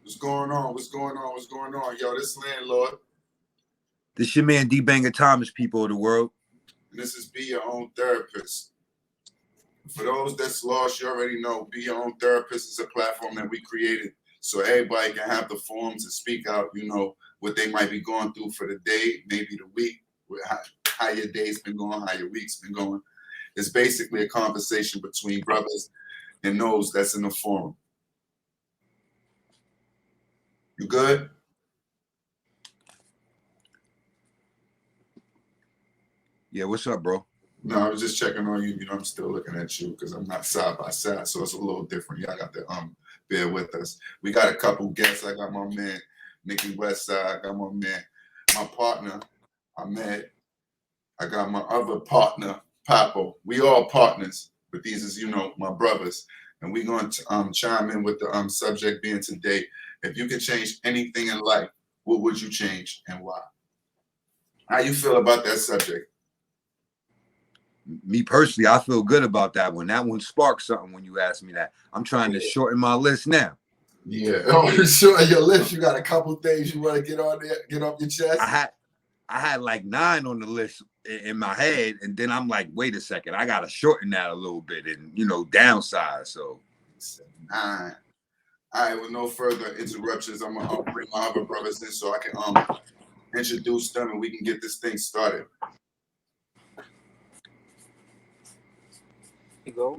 What's going on? What's going on? What's going on? Yo, this landlord. This your man D Banger Thomas, people of the world. And this is Be Your Own Therapist. For those that's lost, you already know Be Your Own Therapist is a platform that we created so everybody can have the forums to speak out, you know, what they might be going through for the day, maybe the week, how your day's been going, how your week's been going. It's basically a conversation between brothers and those that's in the forum. You good? Yeah, what's up, bro? No, I was just checking on you. You know, I'm still looking at you because I'm not side by side, so it's a little different. Y'all got to bear with us. We got a couple guests. I got my man Nicky Westside. I got my man, my partner Ahmed. I got my other partner Papo. We all partners, but these is, you know, my brothers, and we're going to chime in with the subject being today. If you could change anything in life, what would you change and why? How you feel about that subject? Me personally, I feel good about that one. That one sparked something when you asked me that. I'm trying to shorten my list now. Yeah. Oh, you're shorten your list. You got a couple things you want to get on there, get off your chest? I had like 9 on the list in my head, and then I'm like, wait a second, I gotta shorten that a little bit and, you know, downsize. So 9. All right, with no further interruptions, I'm gonna bring my other brothers in so I can introduce them and we can get this thing started. Here you go.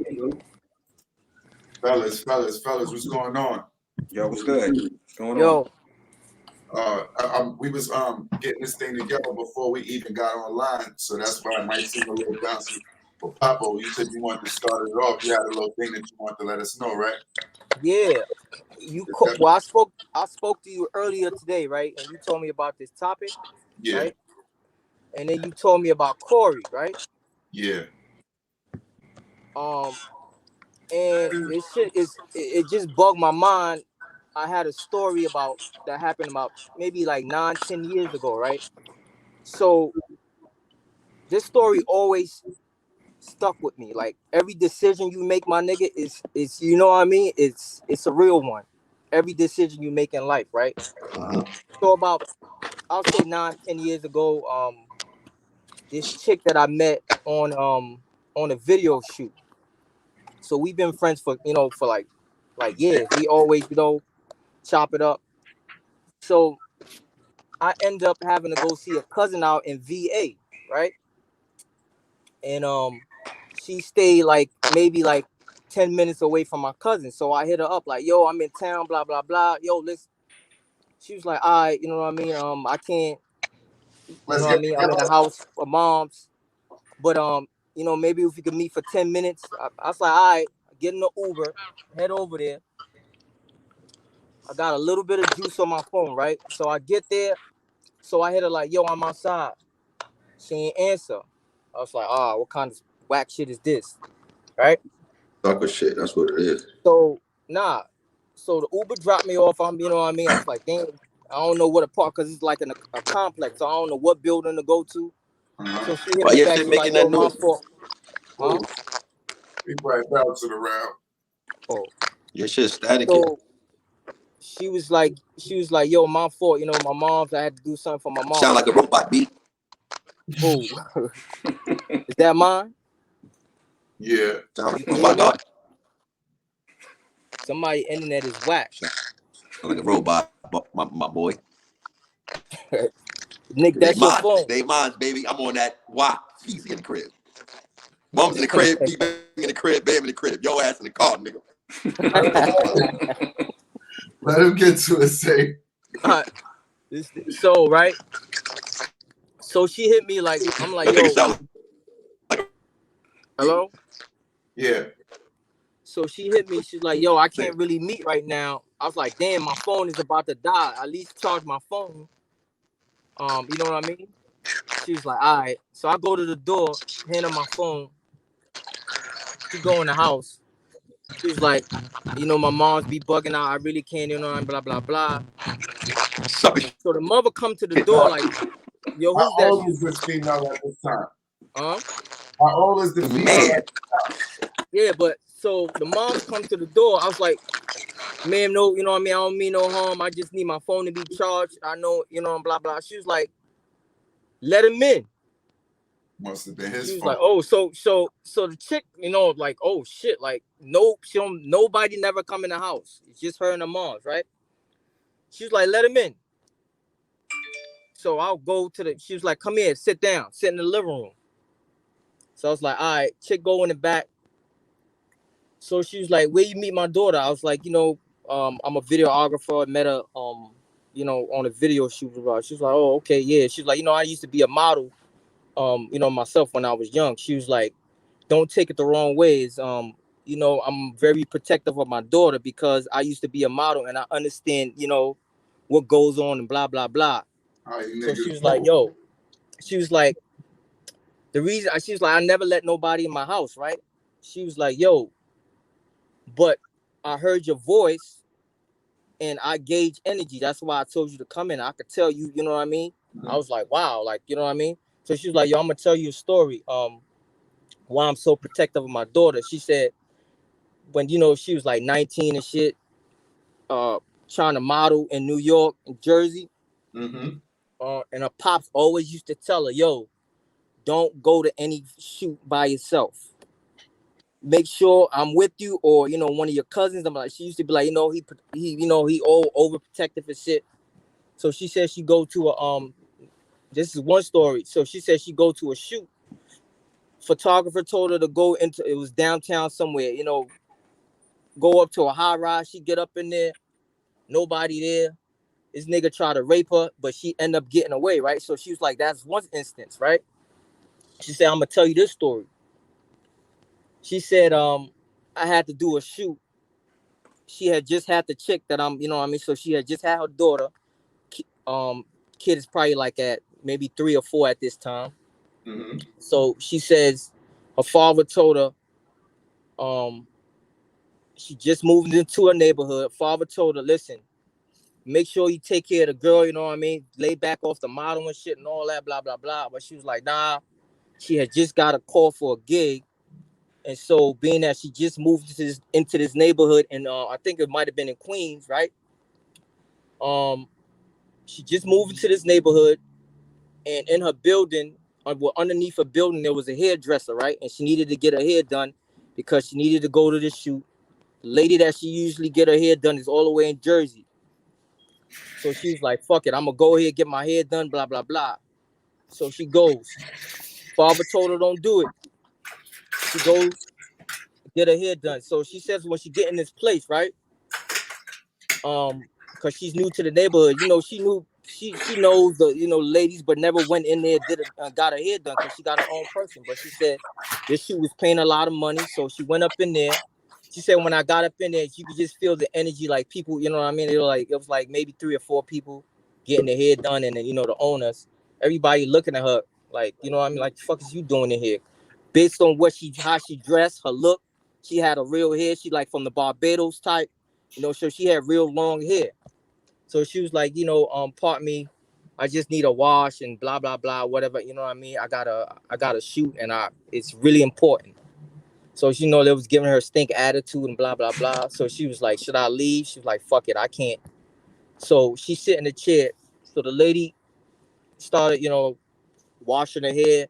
Fellas, what's going on? Yo, what's good? What's going on? We was getting this thing together before we even got online, so that's why it might seem a little bouncy. But Papo, you said you wanted to start it off. You had a little thing that you wanted to let us know, right? Yeah. Well, I spoke to you earlier today, right? And you told me about this topic. Yeah. Right? And then you told me about Corey, right? Yeah. And this shit it just bugged my mind. I had a story that happened about maybe like 9-10 years ago, right? So this story always stuck with me. Like every decision you make, my nigga, is you know what I mean? It's a real one. Every decision you make in life, right? So about, I'll say 9-10 years ago, this chick that I met on a video shoot. So we've been friends for like years. We always, chop it up. So I end up having to go see a cousin out in VA, right? And she stayed like maybe like 10 minutes away from my cousin. So I hit her up like, yo, I'm in town, blah, blah, blah. Yo, listen. She was like, all right, you know what I mean? I can't, you know what I mean? I'm in the house for mom's. But maybe if we could meet for 10 minutes. I was like, all right, get in the Uber, head over there. I got a little bit of juice on my phone, right? So I get there. So I hit her like, yo, I'm outside. She ain't answer. I was like, what kind of whack shit is this? Right? Sucker shit, that's what it is. So, nah. So the Uber dropped me off. You know what I mean? I was like, damn, I don't know what to park because it's like a complex. So I don't know what building to go to. So she hit me back. She's like, yo, my fault. Huh? We right bouncing around. Oh. Your shit's static. So she was like, yo, my fault. You know, my mom's, I had to do something for my mom. Sound like a robot beat. Oh. Is that mine? Yeah. Sound like a Somebody's internet is whack. Sound like a robot, my boy. Nick, that's your phone. They mine, baby. I'm on that. Why? Easy in the crib. Mom's in the crib, baby in the crib, baby in the crib. Your ass in the car, nigga. Let him get to it, say. So, right? So she hit me like, I'm like, yo. Hello? Yeah. So she hit me. She's like, yo, I can't really meet right now. I was like, damn, my phone is about to die. At least charge my phone. You know what I mean? She was like, all right. So I go to the door, hand her my phone. She go in the house. She was like, you know, my mom's be bugging out. I really can't, you know, blah, blah, blah. So the mother come to the door like, yo, who's that? How old is this female at this time? Huh? How old is the female at this time? Yeah, but so the mom come to the door. I was like, ma'am, no, you know what I mean? I don't mean no harm. I just need my phone to be charged. I know, you know, blah, blah. She was like, let him in. Must have been his She was phone. like, oh, so the chick, you know, like, oh shit, like, nobody never come in the house. It's just her and her moms, right? She was like, let him in. So I'll go to she was like, come here, sit down, sit in the living room. So I was like, all right, chick go in the back. So she was like, where you meet my daughter? I was like, you know, I'm a videographer. I met her, you know, on a video shoot. She was like, oh, okay, yeah. She was like, you know, I used to be a model, you know, myself when I was young. She was like, don't take it the wrong ways. You know, I'm very protective of my daughter because I used to be a model and I understand, you know, what goes on and blah, blah, blah. So she was like, yo, she was like, she was like, I never let nobody in my house, right? She was like, yo, but I heard your voice and I gauge energy. That's why I told you to come in. I could tell you, you know what I mean? Mm-hmm. I was like, wow, like, you know what I mean? So she was like, yo, I'm gonna tell you a story. Why I'm so protective of my daughter. She said when, you know, she was like 19 and shit, trying to model in New York and Jersey. Mm-hmm. And her pops always used to tell her, yo, don't go to any shoot by yourself. Make sure I'm with you, or you know, one of your cousins. I'm like, she used to be like, you know, he you know, he all overprotective and shit. So she said she go to a this is one story. So she said she go to a shoot. Photographer told her to go into, it was downtown somewhere, you know, go up to a high rise. She get up in there, nobody there. This nigga tried to rape her, but she ended up getting away, right? So she was like, that's one instance, right? She said, I'm gonna tell you this story. She said, I had to do a shoot. She had just had the chick that I'm, you know what I mean? So she had just had her daughter. Kid is probably like at maybe 3 or 4 at this time. Mm-hmm. So she says her father told her, she just moved into a neighborhood. Father told her, listen, make sure you take care of the girl, you know what I mean? Lay back off the model and shit and all that, blah, blah, blah. But she was like, nah, she had just got a call for a gig. And so being that she just moved into this neighborhood, and I think it might have been in Queens, right? She just moved into this neighborhood, and in her building, well, underneath her building, there was a hairdresser, right? And she needed to get her hair done because she needed to go to the shoot. The lady that she usually get her hair done is all the way in Jersey. So she was like, fuck it, I'm gonna go here, get my hair done, blah, blah, blah. So she goes. Father told her don't do it. She goes, get her hair done. So she says when she get in this place, right? Because she's new to the neighborhood, you know, she knows the, you know, ladies, but never went in there, got her hair done because she got her own person. But she said this shoot was paying a lot of money, so she went up in there. She said when I got up in there, you could just feel the energy, like people, you know what I mean? It was like maybe 3 or 4 people getting their hair done, and then, you know, the owners, everybody looking at her like, you know what I mean, like, the fuck is you doing in here? Based on how she dressed, her look, she had a real hair. She like from the Barbados type, you know, so she had real long hair. So she was like, you know, pardon me, I just need a wash and blah blah blah, whatever, you know what I mean? I gotta shoot, and it's really important. So she, you know, they was giving her stink attitude and blah blah blah. So she was like, should I leave? She was like, fuck it, I can't. So she sit in the chair. So the lady started, you know, washing her hair,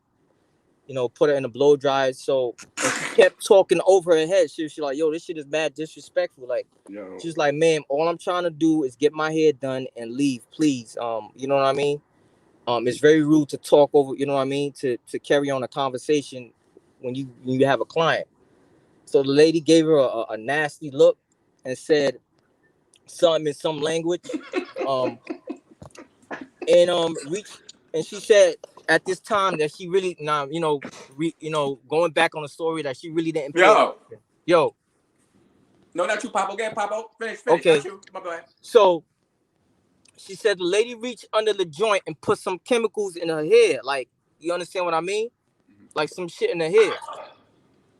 you know, put her in the blow dryer. So, and she kept talking over her head. She was like, yo, this shit is mad disrespectful. Like, yo. She's like, ma'am, all I'm trying to do is get my hair done and leave, please. You know what I mean? It's very rude to talk over, you know what I mean? To carry on a conversation when you have a client. So the lady gave her a nasty look and said something in some language. Reached, and she said at this time that she really, going back on the story, that she really didn't pay attention. Yo. No, not you, Papo. Get Papo. Finish. Okay. Not you. My boy. So she said the lady reached under the joint and put some chemicals in her hair. Like, you understand what I mean? Like some shit in her hair.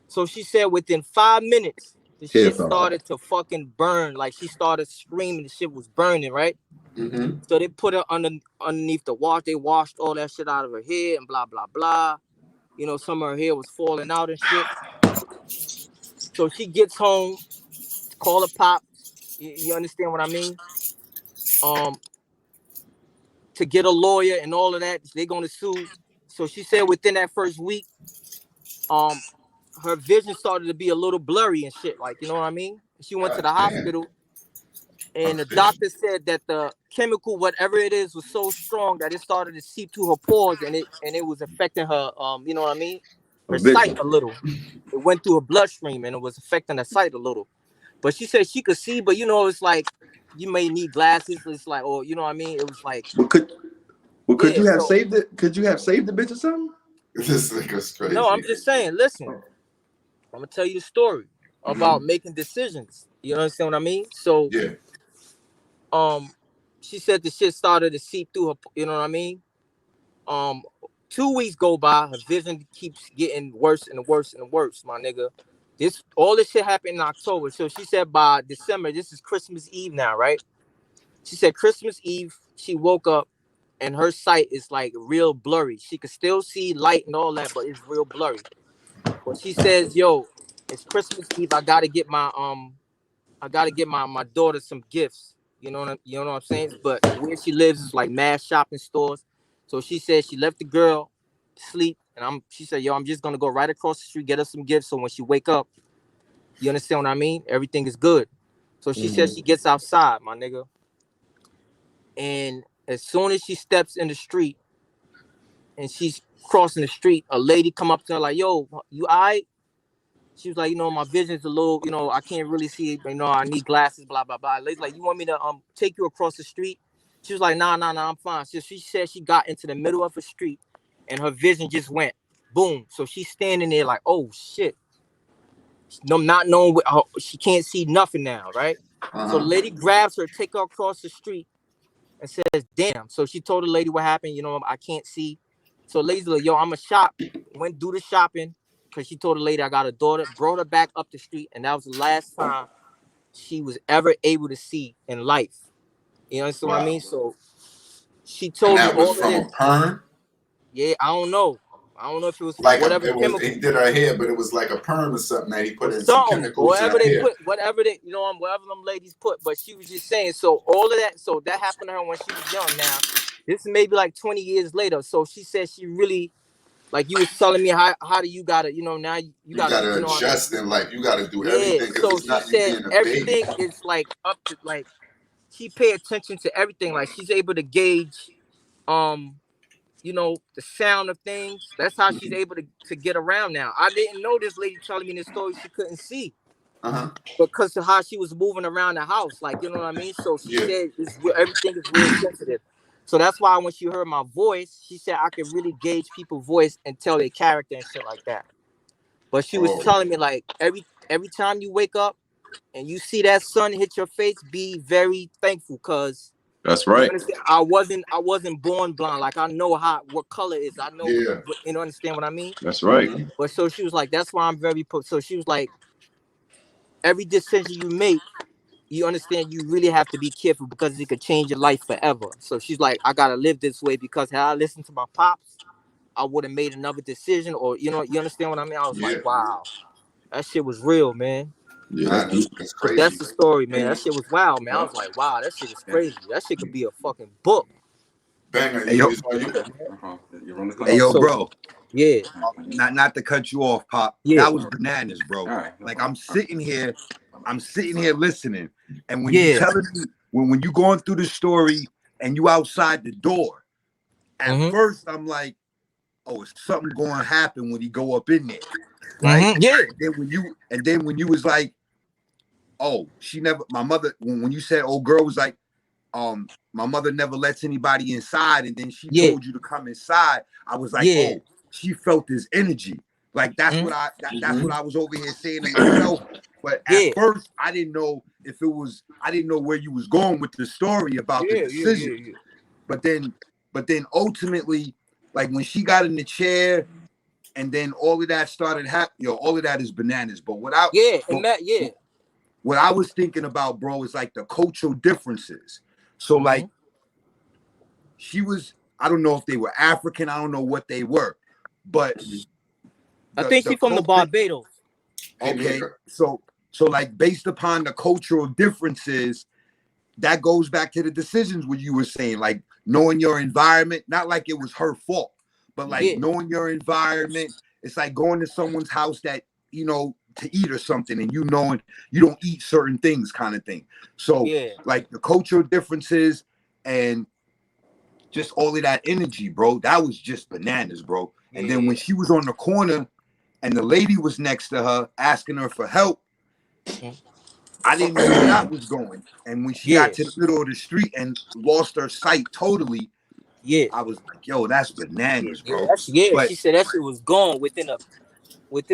So she said within 5 minutes, the shit started to fucking burn. Like, she started screaming, the shit was burning, right? Mm-hmm. So they put her underneath the wash. They washed all that shit out of her hair and blah, blah, blah. You know, some of her hair was falling out and shit. So she gets home, call her pop. You understand what I mean? To get a lawyer and all of that, they're gonna sue. So she said within that first week, her vision started to be a little blurry and shit. Like, you know what I mean? She went to God the damn. hospital, Her and the vision. doctor said that the chemical, whatever it is, was so strong that it started to seep through her pores, and it was affecting her. You know what I mean? A Her sight vision. a little. It went through her bloodstream, and it was affecting her sight a little. But she said she could see, but you know, it's like you may need glasses. It's like, or you know what I mean? It was like, But could yeah. you have So saved it? Could you have saved the bitch or something? This nigga's no, I'm crazy. just saying. Listen, I'm gonna tell you the story about making decisions. You understand what I mean? So, Yeah. she said the shit started to seep through her. You know what I mean? Um, 2 weeks go by, her vision keeps getting worse and worse and worse, my nigga. All this shit happened in October. So she said by December, this is Christmas Eve now, right? She said Christmas Eve, she woke up and her sight is like real blurry. She could still see light and all that, but it's real blurry. But she says, yo, it's Christmas Eve. I gotta get my daughter some gifts. You know what I'm saying? But where she lives is like mass shopping stores. So she said she left the girl sleep, and she said, yo, I'm just gonna go right across the street, get her some gifts. So when she wake up, you understand what I mean? Everything is good. So she said she gets outside, my nigga. And as soon as she steps in the street and she's crossing the street, a lady come up to her like, yo, you all right? She was like, you know, my vision's a little, you know, I can't really see, you know, I need glasses, blah, blah, blah. Lady's like, you want me to take you across the street? She was like, nah, I'm fine. So she said she got into the middle of a street and her vision just went boom. So she's standing there like, oh shit. No, not knowing what she can't see nothing now, right? So the lady grabs her, take her across the street and says, damn. So she told the lady what happened, you know, I can't see. So the lady's like, yo, I'm a shop. Went do the shopping because she told the lady I got a daughter, brought her back up the street, and that was the last time she was ever able to see in life. You understand what I Wow. mean? So she And told me that was all of from a this. perm. Yeah, I don't know. I don't know if it was Like whatever it was, he chemical did her hair, but it was like a perm or something that he or put in some something, chemicals in whatever her they hair. put, whatever they, you know, whatever them ladies put. But she was just saying. So all of that, so that happened to her when she was young. Now, this is maybe like 20 years later. So she said she really, like you was telling me how do you gotta, you know, now you You gotta, gotta you know what I mean? adjust and like you gotta do Yeah. everything because So it's she not you said being a baby. everything is like up to like she pay attention to everything. Like she's able to gauge, you know, the sound of things. That's how she's able to get around now. I didn't know this lady telling me this story she couldn't see because of how she was moving around the house. Like, you know what I mean? So she Yeah. said everything is real sensitive. So that's why when she heard my voice, she said I could really gauge people's voice and tell their character and shit like that. But she was Oh, telling me like every time you wake up and you see that sun hit your face, be very thankful because That's you right. understand. I wasn't born blind. Like I know what color is. I know yeah. you know understand what I mean. That's right. But so she was like, that's why I'm very. So she was like, every decision you make, you understand, you really have to be careful because it could change your life forever. So she's like, I gotta live this way because had I listened to my pops, I would have made another decision. Or you know, you understand what I mean? I was Yeah. like, wow, that shit was real, man. Yeah, Nah, that's deep. that's But that's crazy. the story, man. That shit was wild, man. I Yeah. was like, wow, that shit is Yeah. crazy. That shit could be a fucking book. Banger, Hey yo, is all you. Your room is hey clean? yo, So bro. yeah, Not to cut you off, Pop. yeah, That was bananas, bro. All right. Like I'm sitting here listening, and when you yeah. telling me when you going through the story and you outside the door, at Mm-hmm. first I'm like, oh, is something going to happen when he go up in there, right? Mm-hmm. Yeah. And then when you was like, oh, she never. My mother, when you said old girl was like, my mother never lets anybody inside, and then she Yeah. told you to come inside. I was like, Yeah. oh, she felt this energy. Like that's Mm-hmm. what that's what I was over here saying to myself. But at Yeah. first, I didn't know if it was. I didn't know where you was going with the story about the decision. Yeah. But then ultimately, like when she got in the chair, and then all of that started happening. All of that is bananas. But Yeah. And that, yeah. what I was thinking about, bro, is like the cultural differences. So Mm-hmm. like she was, I don't know if they were African, I don't know what they were, but I think the she's from the culture. Barbados. Okay, Haymaker. so So like based upon the cultural differences, that goes back to the decisions what you were saying, like knowing your environment, not like it was her fault, but like Yeah. knowing your environment. It's like going to someone's house that, you know, to eat or something, and you knowing you don't eat certain things kind of thing. So Yeah. like the cultural differences and just all of that energy, bro, that was just bananas, bro. And then Yeah. when she was on the corner and the lady was next to her asking her for help, Mhm. I didn't know where that was going. And when she got Yeah. to the middle of the street and lost her sight totally, Yeah. I was like, yo, that's bananas, Yeah. bro. Yeah. But She said that shit was gone within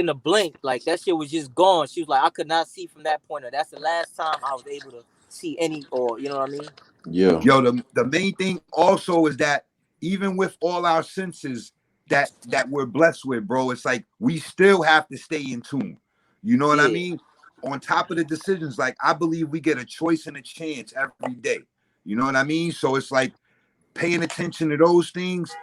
a blink. Like that shit was just gone. She was like, I could not see from that point. That's the last time I was able to see any, or you know what I mean? Yeah. yo, the main thing also is that even with all our senses that we're blessed with, bro, it's like we still have to stay in tune. You know what I Yeah. mean? On top of the decisions, like I believe we get a choice and a chance every day. You know what I mean? So it's like paying attention to those things.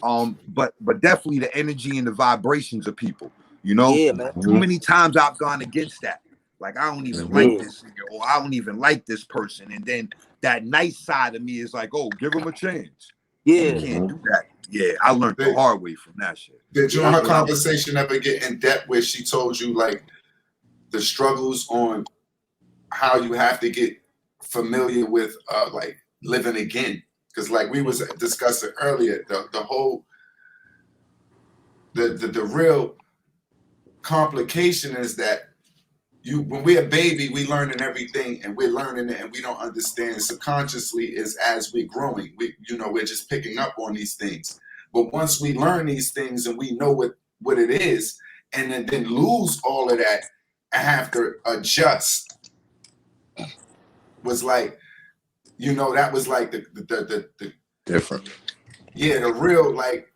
But definitely the energy and the vibrations of people. You know, Yeah, man. too many times I've gone against that. Like I don't even like Yeah. this nigga, or I don't even like this person, and then that nice side of me is like, oh, give him a chance. You Yeah. can't do that. Yeah, I learned the Did, hard way from that shit. did you Yeah. and her That's what I was. conversation ever get in depth where she told you like the struggles on how you have to get familiar with like living again? Because like we was discussing earlier, the whole the real complication is that you when we're a baby, we learning everything and we're learning it and we don't understand subconsciously is as we're growing. We're just picking up on these things. But once we learn these things and we know what it is, and then lose all of that and have to adjust was like, that was like the Different. yeah, the real like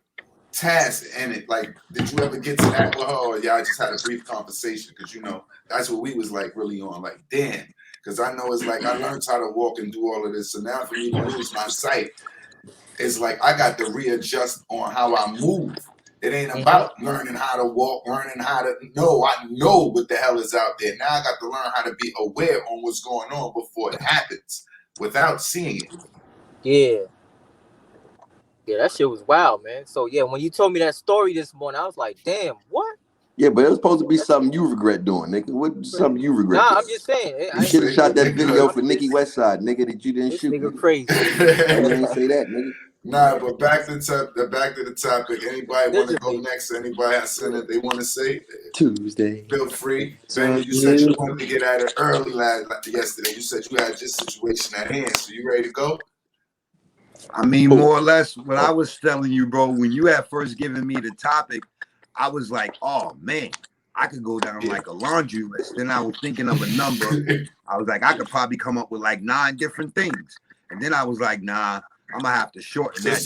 task in it. Like, did you ever get to that with her, or y'all just had a brief conversation? Because that's what we was like really on. Like, damn, because I know it's like I learned how to walk and do all of this. So now for me to lose my sight, it's like I got to readjust on how I move. It ain't about learning how to walk, learning how to know. I know what the hell is out there. Now I got to learn how to be aware on what's going on before it happens without seeing it. Yeah. Yeah, that shit was wild, man. So yeah, when you told me that story this morning, I was like, damn, what? Yeah, but it was supposed to be something you regret doing, nigga. What something you regret Nah, doing? I'm just saying. You I should have shot that video for I'm Nicky just- Westside, nigga, that you didn't This shoot, nigga nigga. crazy. You ain't say that, nigga. Nah, but back to the topic. Anybody want to go Literally. next? Anybody has something they want to say? Tuesday. Feel free. It's Banger, on you said you you. wanted to get at it early yesterday. You said you had your situation at hand. So you ready to go? I mean, more or less what I was telling you, bro, when you had first given me the topic, I was like, oh man, I could go down like a laundry list. Then I was thinking of a number. I was like, I could probably come up with like 9 different things. And then I was like, nah, I'm gonna have to shorten So that.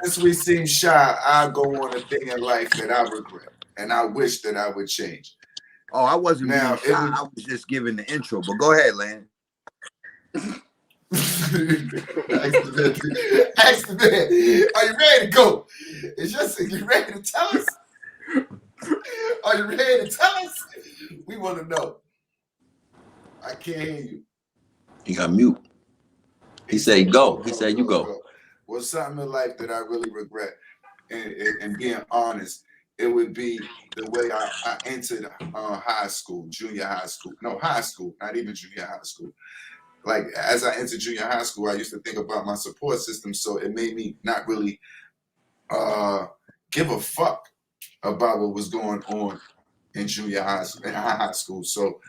since we seem shy, I'll go on a thing in life that I regret and I wish that I would change. Oh, I wasn't Now, being shy. I was just giving the intro. But go ahead, Lan. Ask the man, are you ready to go? It's just, you ready to tell us? Are you ready to tell us? We want to know. I can't hear you. He got mute. He said go. He said you go. Well, something in life that I really regret, and being honest, it would be the way I entered high school, junior high school. No, high school, not even junior high school. Like, as I entered junior high school, I used to think about my support system, so it made me not really give a fuck about what was going on in high school. So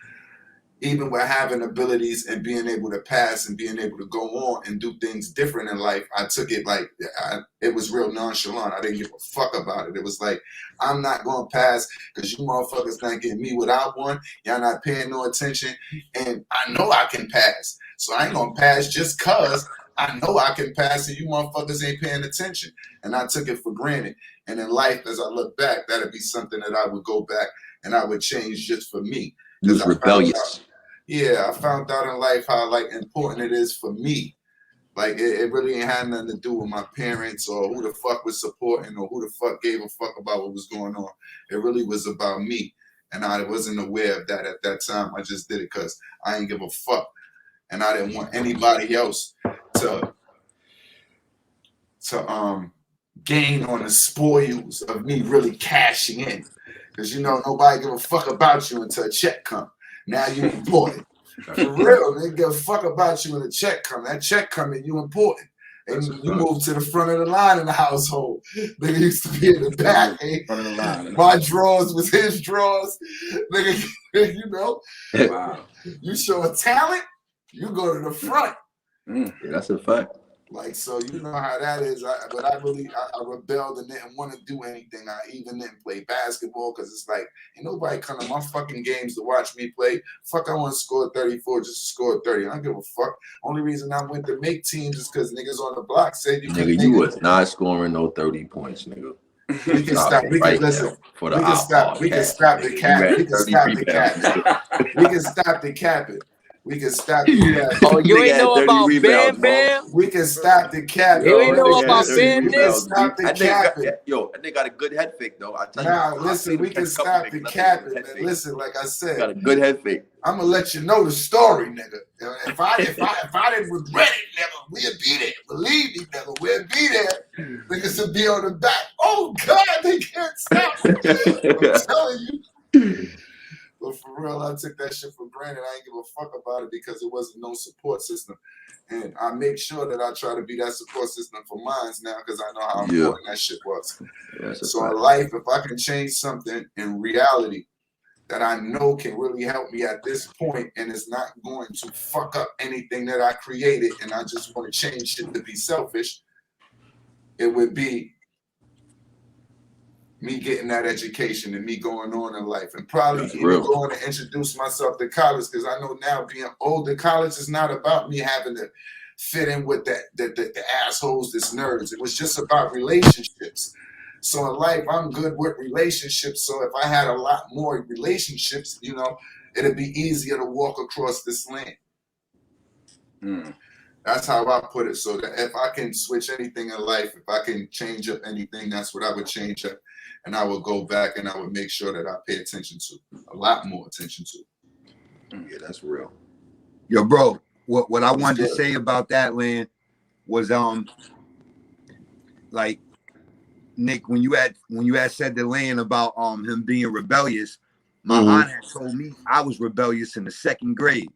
even with having abilities and being able to pass and being able to go on and do things different in life, I took it like it was real nonchalant. I didn't give a fuck about it. It was like, I'm not going to pass because you motherfuckers not getting me what I want. Y'all not paying no attention. And I know I can pass. So I ain't going to pass just because I know I can pass and you motherfuckers ain't paying attention. And I took it for granted. And in life, as I look back, that'd be something that I would go back and I would change just for me. You was rebellious. I found out in life how like important it is for me. Like it really ain't had nothing to do with my parents or who the fuck was supporting or who the fuck gave a fuck about what was going on. It really was about me. And I wasn't aware of that at that time. I just did it because I ain't give a fuck. And I didn't want anybody else to gain on the spoils of me really cashing in. Because you know nobody give a fuck about you until a check come. Now you important. For real, they give a fuck about you when a check come. That check come and you important. And you move to the front of the line in the household. Nigga used to be in the back. Front of the line. My drawers was his drawers. Nigga, you know. Wow. You show a talent, you go to the front. Yeah, that's a fact. Like, so you know how that is. But I rebelled and didn't want to do anything. I even didn't play basketball because it's like, ain't nobody come to my fucking games to watch me play. Fuck, I want to score 34 just to score 30. I don't give a fuck. Only reason I went to make teams is because niggas on the block said you Nigga, you was not scoring no 30 points, nigga. We can stop. We can listen. We can stop. We can stop the cap. We can stop the cap. We can stop the capping. We can stop the cap. Oh, you ain't know about Bam Bam? We can stop the cap. You ain't know about Listen, Bam we can stop the capping. Yo, that nigga got a good head fake though. I tell you. Now listen, we can stop the capping. Listen, like I said, got a good head fake. I'm gonna let you know the story, nigga. If I didn't regret it, nigga, we'll be there. Believe me, nigga, we'll be there. Niggas will be on the back. Oh God, they can't stop. I'm telling you. But for real, I took that shit for granted. I ain't give a fuck about it because it wasn't no support system. And I make sure that I try to be that support system for mines now because I know how important that shit was. So in life, if I can change something in reality that I know can really help me at this point and it's not going to fuck up anything that I created and I just want to change shit to be selfish, it would be me getting that education and me going on in life and probably even going to introduce myself to college because I know now being older, college is not about me having to fit in with the assholes, this nerds. It was just about relationships. So in life, I'm good with relationships. So if I had a lot more relationships, you know, it'd be easier to walk across this land. That's how I put it. So that if I can switch anything in life, if I can change up anything, that's what I would change up. And I would go back and I would make sure that I pay attention to, a lot more attention to. Yeah, that's real. Yo, bro, what I wanted to say about that, Lynn, was like Nick, when you had said to Lynn about him being rebellious, my aunt had told me I was rebellious in the 2nd grade.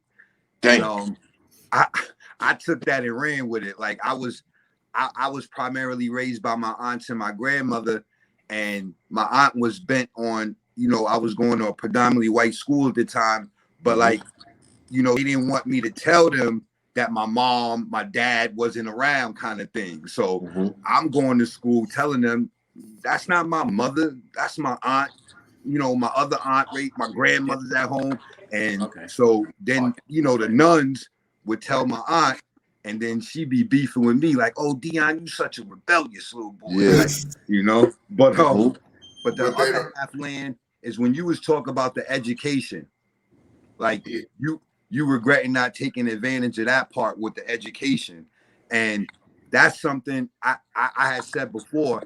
Dang. And I took that and ran with it. Like I was primarily raised by my aunts and my grandmother. And my aunt was bent on, you know, I was going to a predominantly white school at the time, but like, you know, they didn't want me to tell them that my mom, my dad wasn't around kind of thing. So I'm going to school telling them that's not my mother, that's my aunt. You know, my other aunt, my grandmother's at home. And so then, you know, the nuns would tell my aunt, and then she be beefing with me like, "Oh, Dion, you such a rebellious little boy." Yes. Like, you know. But but the other half, Land, is when you was talking about the education, like you regretting not taking advantage of that part with the education, and that's something I had said before,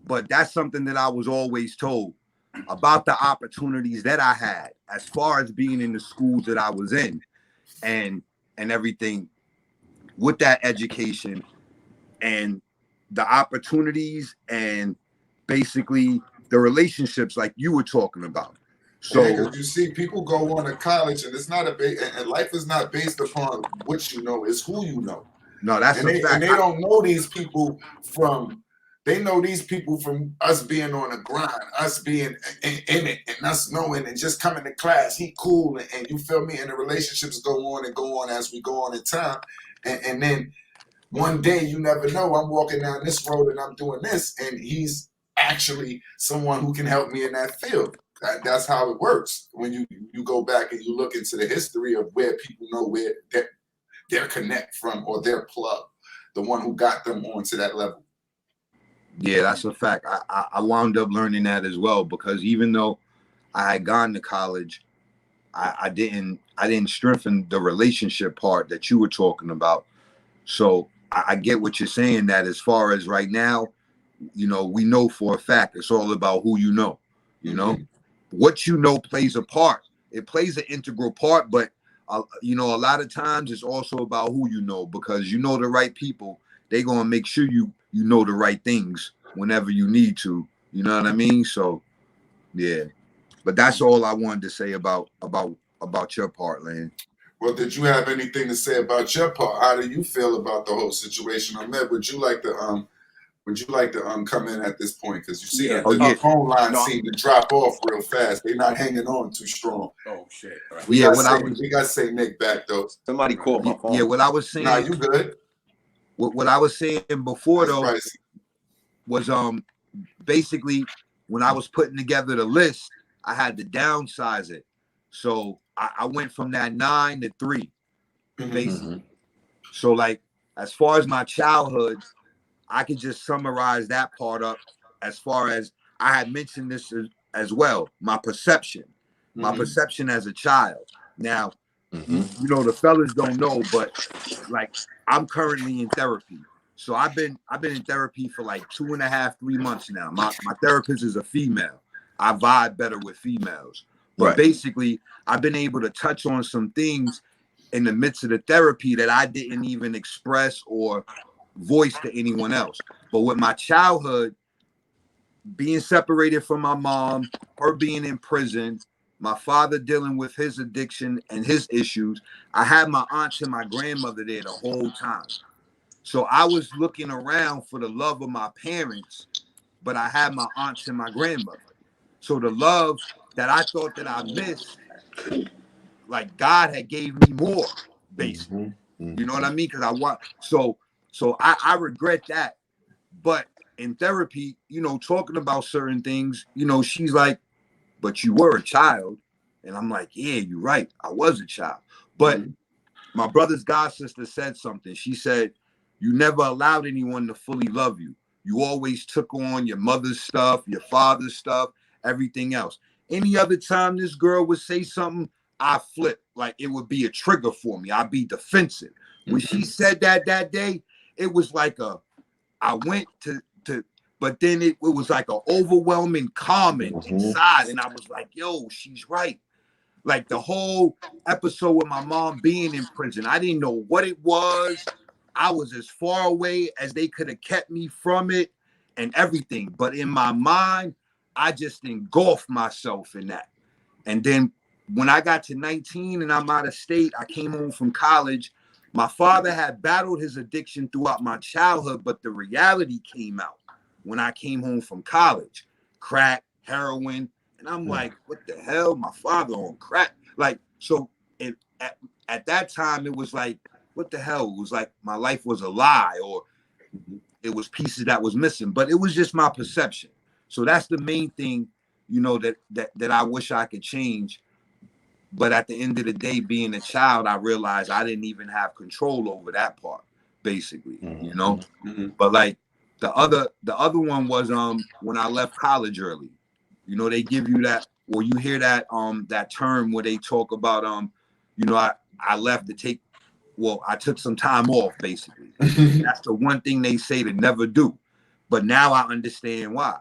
but that's something that I was always told about the opportunities that I had as far as being in the schools that I was in, and everything. With that education and the opportunities and basically the relationships like you were talking about. So you see, people go on to college and it's not and life is not based upon what you know, it's who you know. No, that's a fact. And they don't know these people from us being on the grind, us being in it, and us knowing and just coming to class. He cool, and you feel me? And the relationships go on as we go on in time. And then one day, you never know, I'm walking down this road and I'm doing this, and he's actually someone who can help me in that field. That's how it works. When you go back and you look into the history of where people know where their connect from or their plug, the one who got them onto that level. Yeah, that's a fact. I wound up learning that as well, because even though I had gone to college, I didn't strengthen the relationship part that you were talking about. So I get what you're saying, that as far as right now, you know, we know for a fact it's all about who you know, you know? what you know plays a part. It plays an integral part, but you know, a lot of times it's also about who you know, because you know the right people, they gonna make sure you know the right things whenever you need to. You know what I mean? So yeah. But that's all I wanted to say about your part, Lane. Well, did you have anything to say about your part? How do you feel about the whole situation? Ahmed, would you like to come in at this point? Because you see Yeah. that the phone lines No. seem to drop off real fast. They're not hanging on too strong. Oh shit. All right. We gotta say Nick back though. Somebody called my phone. Yeah, what I was saying. Nah, you good. What I was saying before That's though pricey. was basically when I was putting together the list, I had to downsize it. So I went from that 9 to 3, basically. So like as far as my childhood, I could just summarize that part up as far as I had mentioned this as well. My perception as a child. Now, you know, the fellas don't know, but like I'm currently in therapy. So I've been in therapy for like 2.5, 3 months now. My therapist is a female. I vibe better with females. But basically, I've been able to touch on some things in the midst of the therapy that I didn't even express or voice to anyone else. But with my childhood, being separated from my mom, her being in prison, my father dealing with his addiction and his issues, I had my aunts and my grandmother there the whole time. So I was looking around for the love of my parents, but I had my aunts and my grandmother. So the love that I thought that I missed, like God had gave me more, basically. You know what I mean? Because I want so I regret that. But in therapy, you know, talking about certain things, you know, she's like, but you were a child. And I'm like, yeah, you're right. I was a child. But my brother's god sister said something. She said, you never allowed anyone to fully love you. You always took on your mother's stuff, your father's stuff, everything else. Any other time this girl would say something, I flip. Like it would be a trigger for me. I'd be defensive. When she said that day, it was like I went to but then it was like an overwhelming comment inside. And I was like, yo, she's right. Like the whole episode with my mom being in prison, I didn't know what it was. I was as far away as they could have kept me from it and everything. But in my mind, I just engulfed myself in that. And then when I got to 19 and I'm out of state, I came home from college. My father had battled his addiction throughout my childhood, but the reality came out when I came home from college. Crack, heroin, and I'm like, what the hell? My father on crack. Like, so at that time, it was like, what the hell? It was like my life was a lie, or it was pieces that was missing, but it was just my perception. So that's the main thing, you know, that I wish I could change. But at the end of the day, being a child, I realized I didn't even have control over that part, basically, you know? But like the other one was when I left college early. You know, they give you that, or you hear that that term where they talk about you know, I left to take, well, I took some time off, basically. That's the one thing they say to never do. But now I understand why.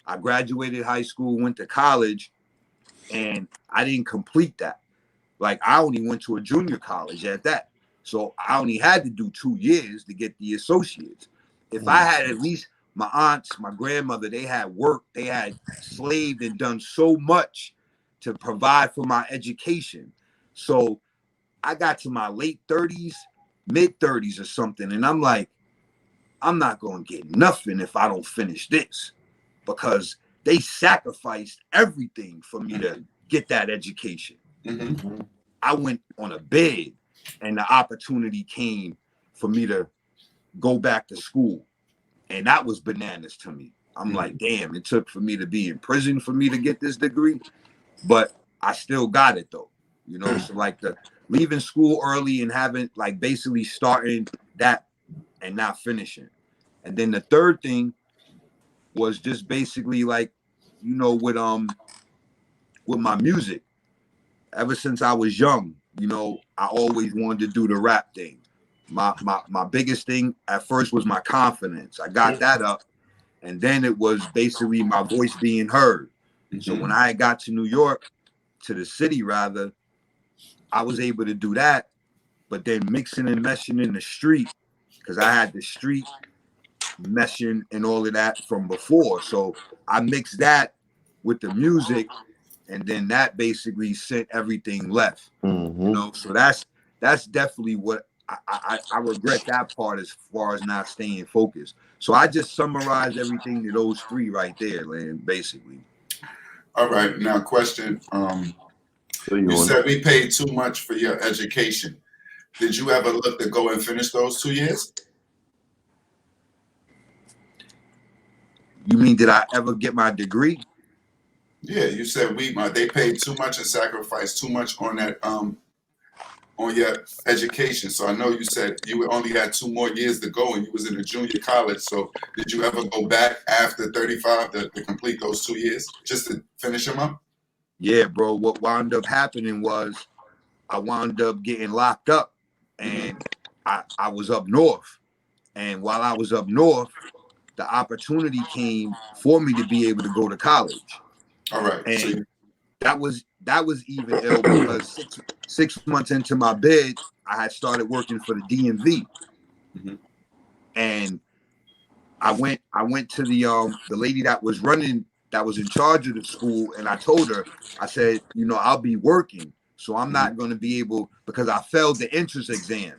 I graduated high school, went to college, and I didn't complete that. Like I only went to a junior college at that. So I only had to do 2 years to get the associates. If I had at least my aunts, my grandmother, they had worked, they had slaved and done so much to provide for my education. So I got to my late 30s, mid 30s or something. And I'm like, I'm not going to get nothing if I don't finish this, because they sacrificed everything for me to get that education. I went on a bed and the opportunity came for me to go back to school. And that was bananas to me. I'm like, damn, it took for me to be in prison for me to get this degree, but I still got it though. You know, so like the leaving school early and having like basically starting that and not finishing. And then the third thing was just basically like, you know, with my music. Ever since I was young, you know, I always wanted to do the rap thing. My biggest thing at first was my confidence. I got that up, and then it was basically my voice being heard. So when I got to New York, to the city rather, I was able to do that. But then mixing and meshing in the street, because I had the street meshing and all of that from before. So I mixed that with the music, and then that basically sent everything left. You know, so that's definitely what I regret that part as far as not staying focused. So I just summarized everything to those three right there, Land, basically. All right, now question. You said we paid too much for your education. Did you ever look to go and finish those 2 years? You mean, did I ever get my degree? Yeah, you said they paid too much and sacrificed too much on that on your education. So I know you said you only had 2 more years to go and you was in a junior college. So did you ever go back after 35 to complete those 2 years just to finish them up? Yeah, bro. What wound up happening was I wound up getting locked up, and I was up north. And while I was up north, the opportunity came for me to be able to go to college. All right. And So that was even ill because 6 months into my bid, I had started working for the DMV. And I went to the lady that was in charge of the school, and I told her, I said, you know, I'll be working, so I'm not going to be able, because I failed the entrance exam,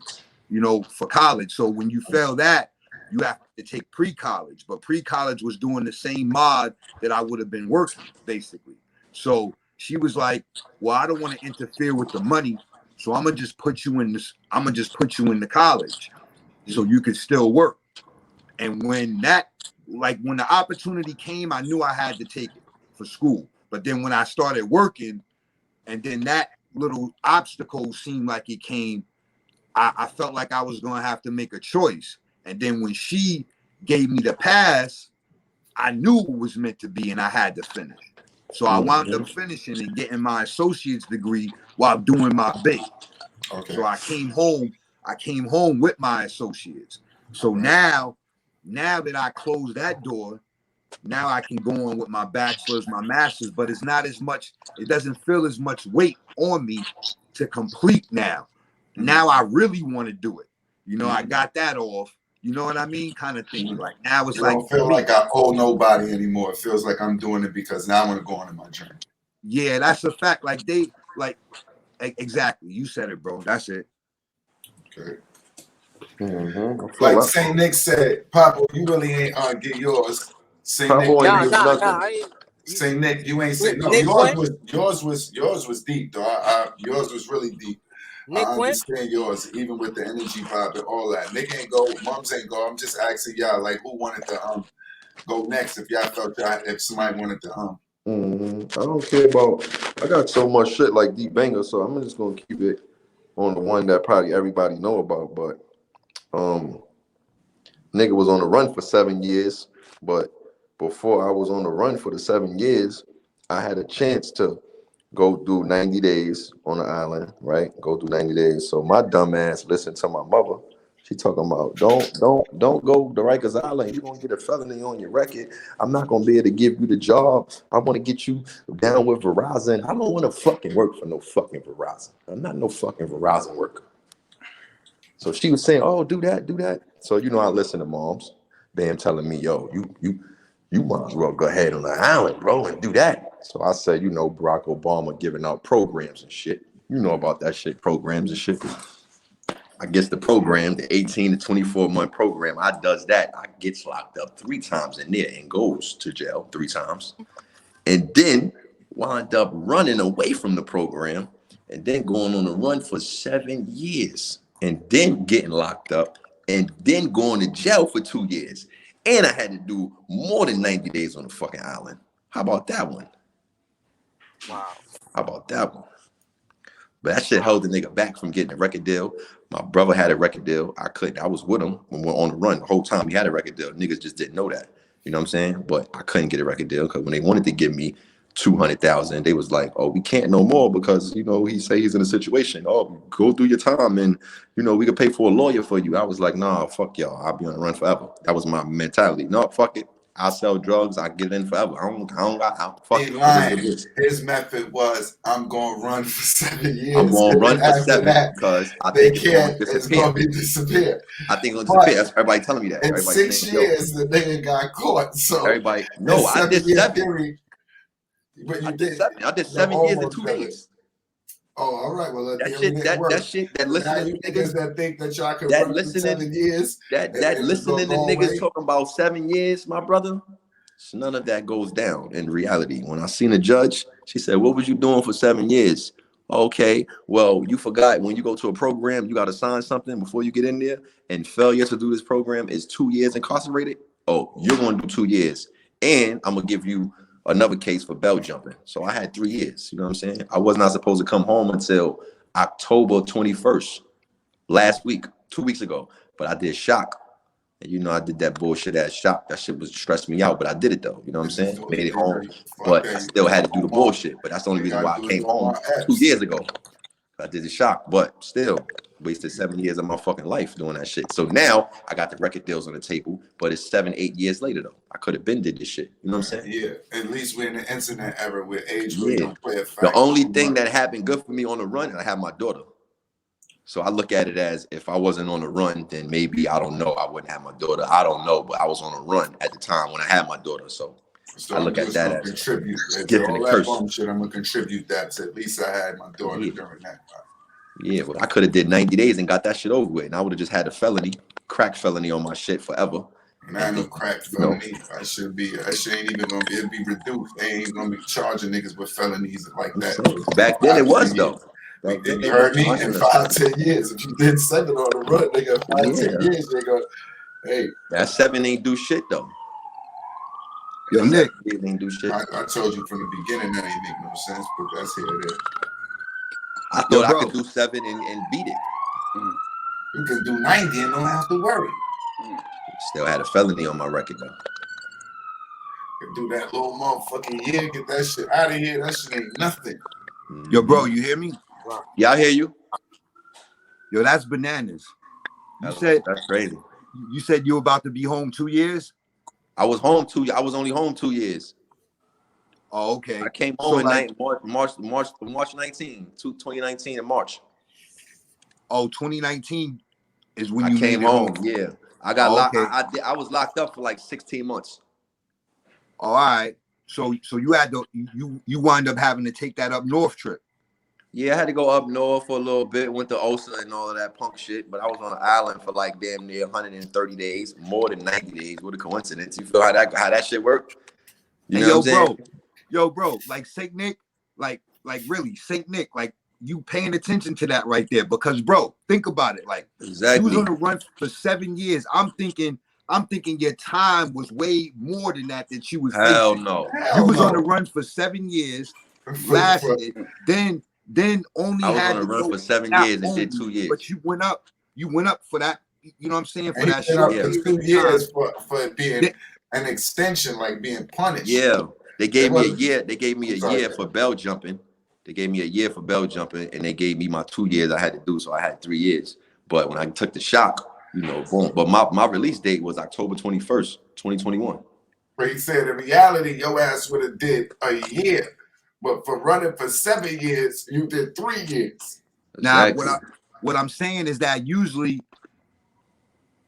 you know, for college. So when you fail that, you have to take pre-college, but pre-college was doing the same mod that I would have been working, basically. So she was like, well, I don't want to interfere with the money, so I'm gonna just put you in the college so you could still work. And when the opportunity came, I knew I had to take it for school. But then when I started working, and then that little obstacle seemed like it came, I felt like I was going to have to make a choice. And then when she gave me the pass, I knew it was meant to be, and I had to finish. So I wound up finishing and getting my associate's degree while doing my bid. okay. So I came home with my associates. So now that I closed that door, now I can go on with my bachelor's, my master's, but it's not as much, it doesn't feel as much weight on me to complete now. Now I really want to do it. You know, I got that off, you know what I mean? Kind of thing. Like now it's You like, don't feel like I owe nobody anymore. It feels like I'm doing it because now I want to go on in my journey. yeah, that's a fact. Exactly. You said it, bro. That's it. Okay. Like Saint Nick said, Papa, you really ain't get yours. Saint Nick, Saint Nick, you ain't say no. Yours was deep, though. Yours was really deep. Nick I understand yours, even with the energy vibe and all that. Nick ain't go, Mums ain't go. I'm just asking y'all, like, who wanted to go next? If y'all felt if somebody wanted to I don't care about. I got so much shit like Deep Banger, so I'm just gonna keep it on the one that probably everybody know about. But nigga was on the run for 7 years, but before I was on the run for the 7 years, I had a chance to go do 90 days on the island, right? Go do 90 days. So my dumb ass listened to my mother. She talking about don't go to Rikers Island. You're gonna get a felony on your record. I'm not gonna be able to give you the job. I want to get you down with Verizon. I don't want to fucking work for no fucking Verizon. I'm not no fucking Verizon worker. So she was saying, oh, do that, do that. So you know I listen to moms. Bam telling me, yo, you might as well go ahead on the island, bro, and do that. So I said, you know, Barack Obama giving out programs and shit. You know about that shit, programs and shit. I guess the program, the 18 to 24 month program, I does that. I gets locked up 3 times in there and goes to jail 3 times. And then wind up running away from the program and then going on a run for 7 years and then getting locked up and then going to jail for 2 years. And I had to do more than 90 days on the fucking island. How about that one? Wow. How about that one? But that shit held the nigga back from getting a record deal. My brother had a record deal. I was with him when we were on the run. The whole time he had a record deal. Niggas just didn't know that. You know what I'm saying? But I couldn't get a record deal because when they wanted to give me 200,000, they was like, oh, we can't no more because, you know, he say he's in a situation. Oh, go through your time and, you know, we could pay for a lawyer for you. I was like, nah, fuck y'all. I'll be on the run forever. That was my mentality. No, fuck it. I sell drugs. I get in forever. I don't got. Fuck He it. It is lying. what it is. His method was, I'm going to run for 7 years. I'm going to and run then for after 7 that, because I they think it's going can't. to It's disappear. going to be disappear. I think it's going to But disappear. That's everybody telling me that. in Everybody 6 saying, yo, years, the nigga got caught. So everybody. in No, I did 7 year 7. period, but I you did did. 7. I did You 7 years and almost 2 done it. days. Oh, all right. Well, That then we shit, didn't that work. shit, that Now listening you to niggas niggas, that think that y'all can that run for listening, 7 years that and it's gonna listening to go niggas away. talking about 7 years, my brother. None of that goes down in reality. When I seen a judge, she said, "What was you doing for 7 years?" Okay, well, you forgot when you go to a program, you got to sign something before you get in there, and failure to do this program is 2 years incarcerated. Oh, you're going to do 2 years, and I'm gonna give you another case for belt jumping. So I had 3 years. You know what I'm saying? I was not supposed to come home until October 21st, last week, 2 weeks ago, but I did shock. And you know, I did that bullshit ass shop. That shit was stressed me out, but I did it though. You know what I'm saying? Made it home, Fuck but that. I You still gotta had to do do the Omar. bullshit. But that's the only You reason gotta why I do came the home Omar 2 Epps. years ago. I did the shock, but still wasted 7 years of my fucking life doing that shit. So now I got the record deals on the table, but it's 7, 8 years later though. I could have been did this shit. You know what I'm saying? Yeah, at least we're in the internet era where age really Yeah. don't play a The factor only too thing much. that happened good for me on the run, I had my daughter. So I look at it as if I wasn't on the run, then maybe, I don't know, I wouldn't have my daughter. I don't know, but I was on a run at the time when I had my daughter. So So I I'm look at just that gonna as contribute a to gift and all a that curse. bum shit. I'm gonna contribute that to at least I had my daughter Yeah. during that time. Yeah, well, I could have did 90 days and got that shit over with. And I would have just had a felony, crack felony on my shit forever. And I And no then, crack you know, felony. That shit ain't even gonna be. It'd be reduced. They ain't even gonna be charging niggas with felonies like I'm that saying, in back then it 5, 10 was years. though. Back then they You was heard me? In charging us. 5, 10 years. If you did 7 on the run, nigga, 5, 10 Yeah. years, nigga. Hey, That 7 ain't do shit though. Yo, That 7 Nick, years ain't do shit. I told you from the beginning that ain't make no sense, but that's here it is. I yo, thought I bro. could do 7 and beat it. You can do 90 and don't have to worry. Still had a felony on my record though. You can do that little motherfucking year, get that shit out of here. That shit ain't nothing. Yo, bro, you hear me? Yeah, I hear you. Yo, that's bananas. You That's said crazy. you were about to be home 2 years? I was home 2. I was only home 2 years. Oh, okay. I came So home in like, March 19, 2019 in March. oh, 2019 is when I you came made it home. home. Yeah, I got Oh, locked. okay. I was locked up for like 16 months. All right. So you had to you wind up having to take that up north trip. Yeah, I had to go up north for a little bit. Went to Osa and all of that punk shit. But I was on an island for like damn near 130 days, more than 90 days. What a coincidence! You feel how that shit worked? You Hey, know what I'm saying? yo, bro, like Saint Nick, like really Saint Nick, like you paying attention to that right there because, bro, think about it. Like you was Exactly. on the run for 7 years. I'm thinking your time was way more than that you was Hell facing. no. You Hell was on the no. run for 7 years, lasted, then only I was on had a to run go for 7 out years and did only, 2 years. but you went up for that. You know what I'm saying? For And he that went short up for period 2 of time. years for being an extension, like being punished. Yeah, they It gave me a wasn't. year. They gave me I'm a sorry. year for bell jumping. They gave me a year for bell jumping, and they gave me my 2 years I had to do. So I had 3 years. But when I took the shock, you know, boom. But my release date was October 21st, 2021. But he said in reality, your ass would have did a year. But for running for 7 years, you did 3 years. Now, Exactly. what I'm saying is that usually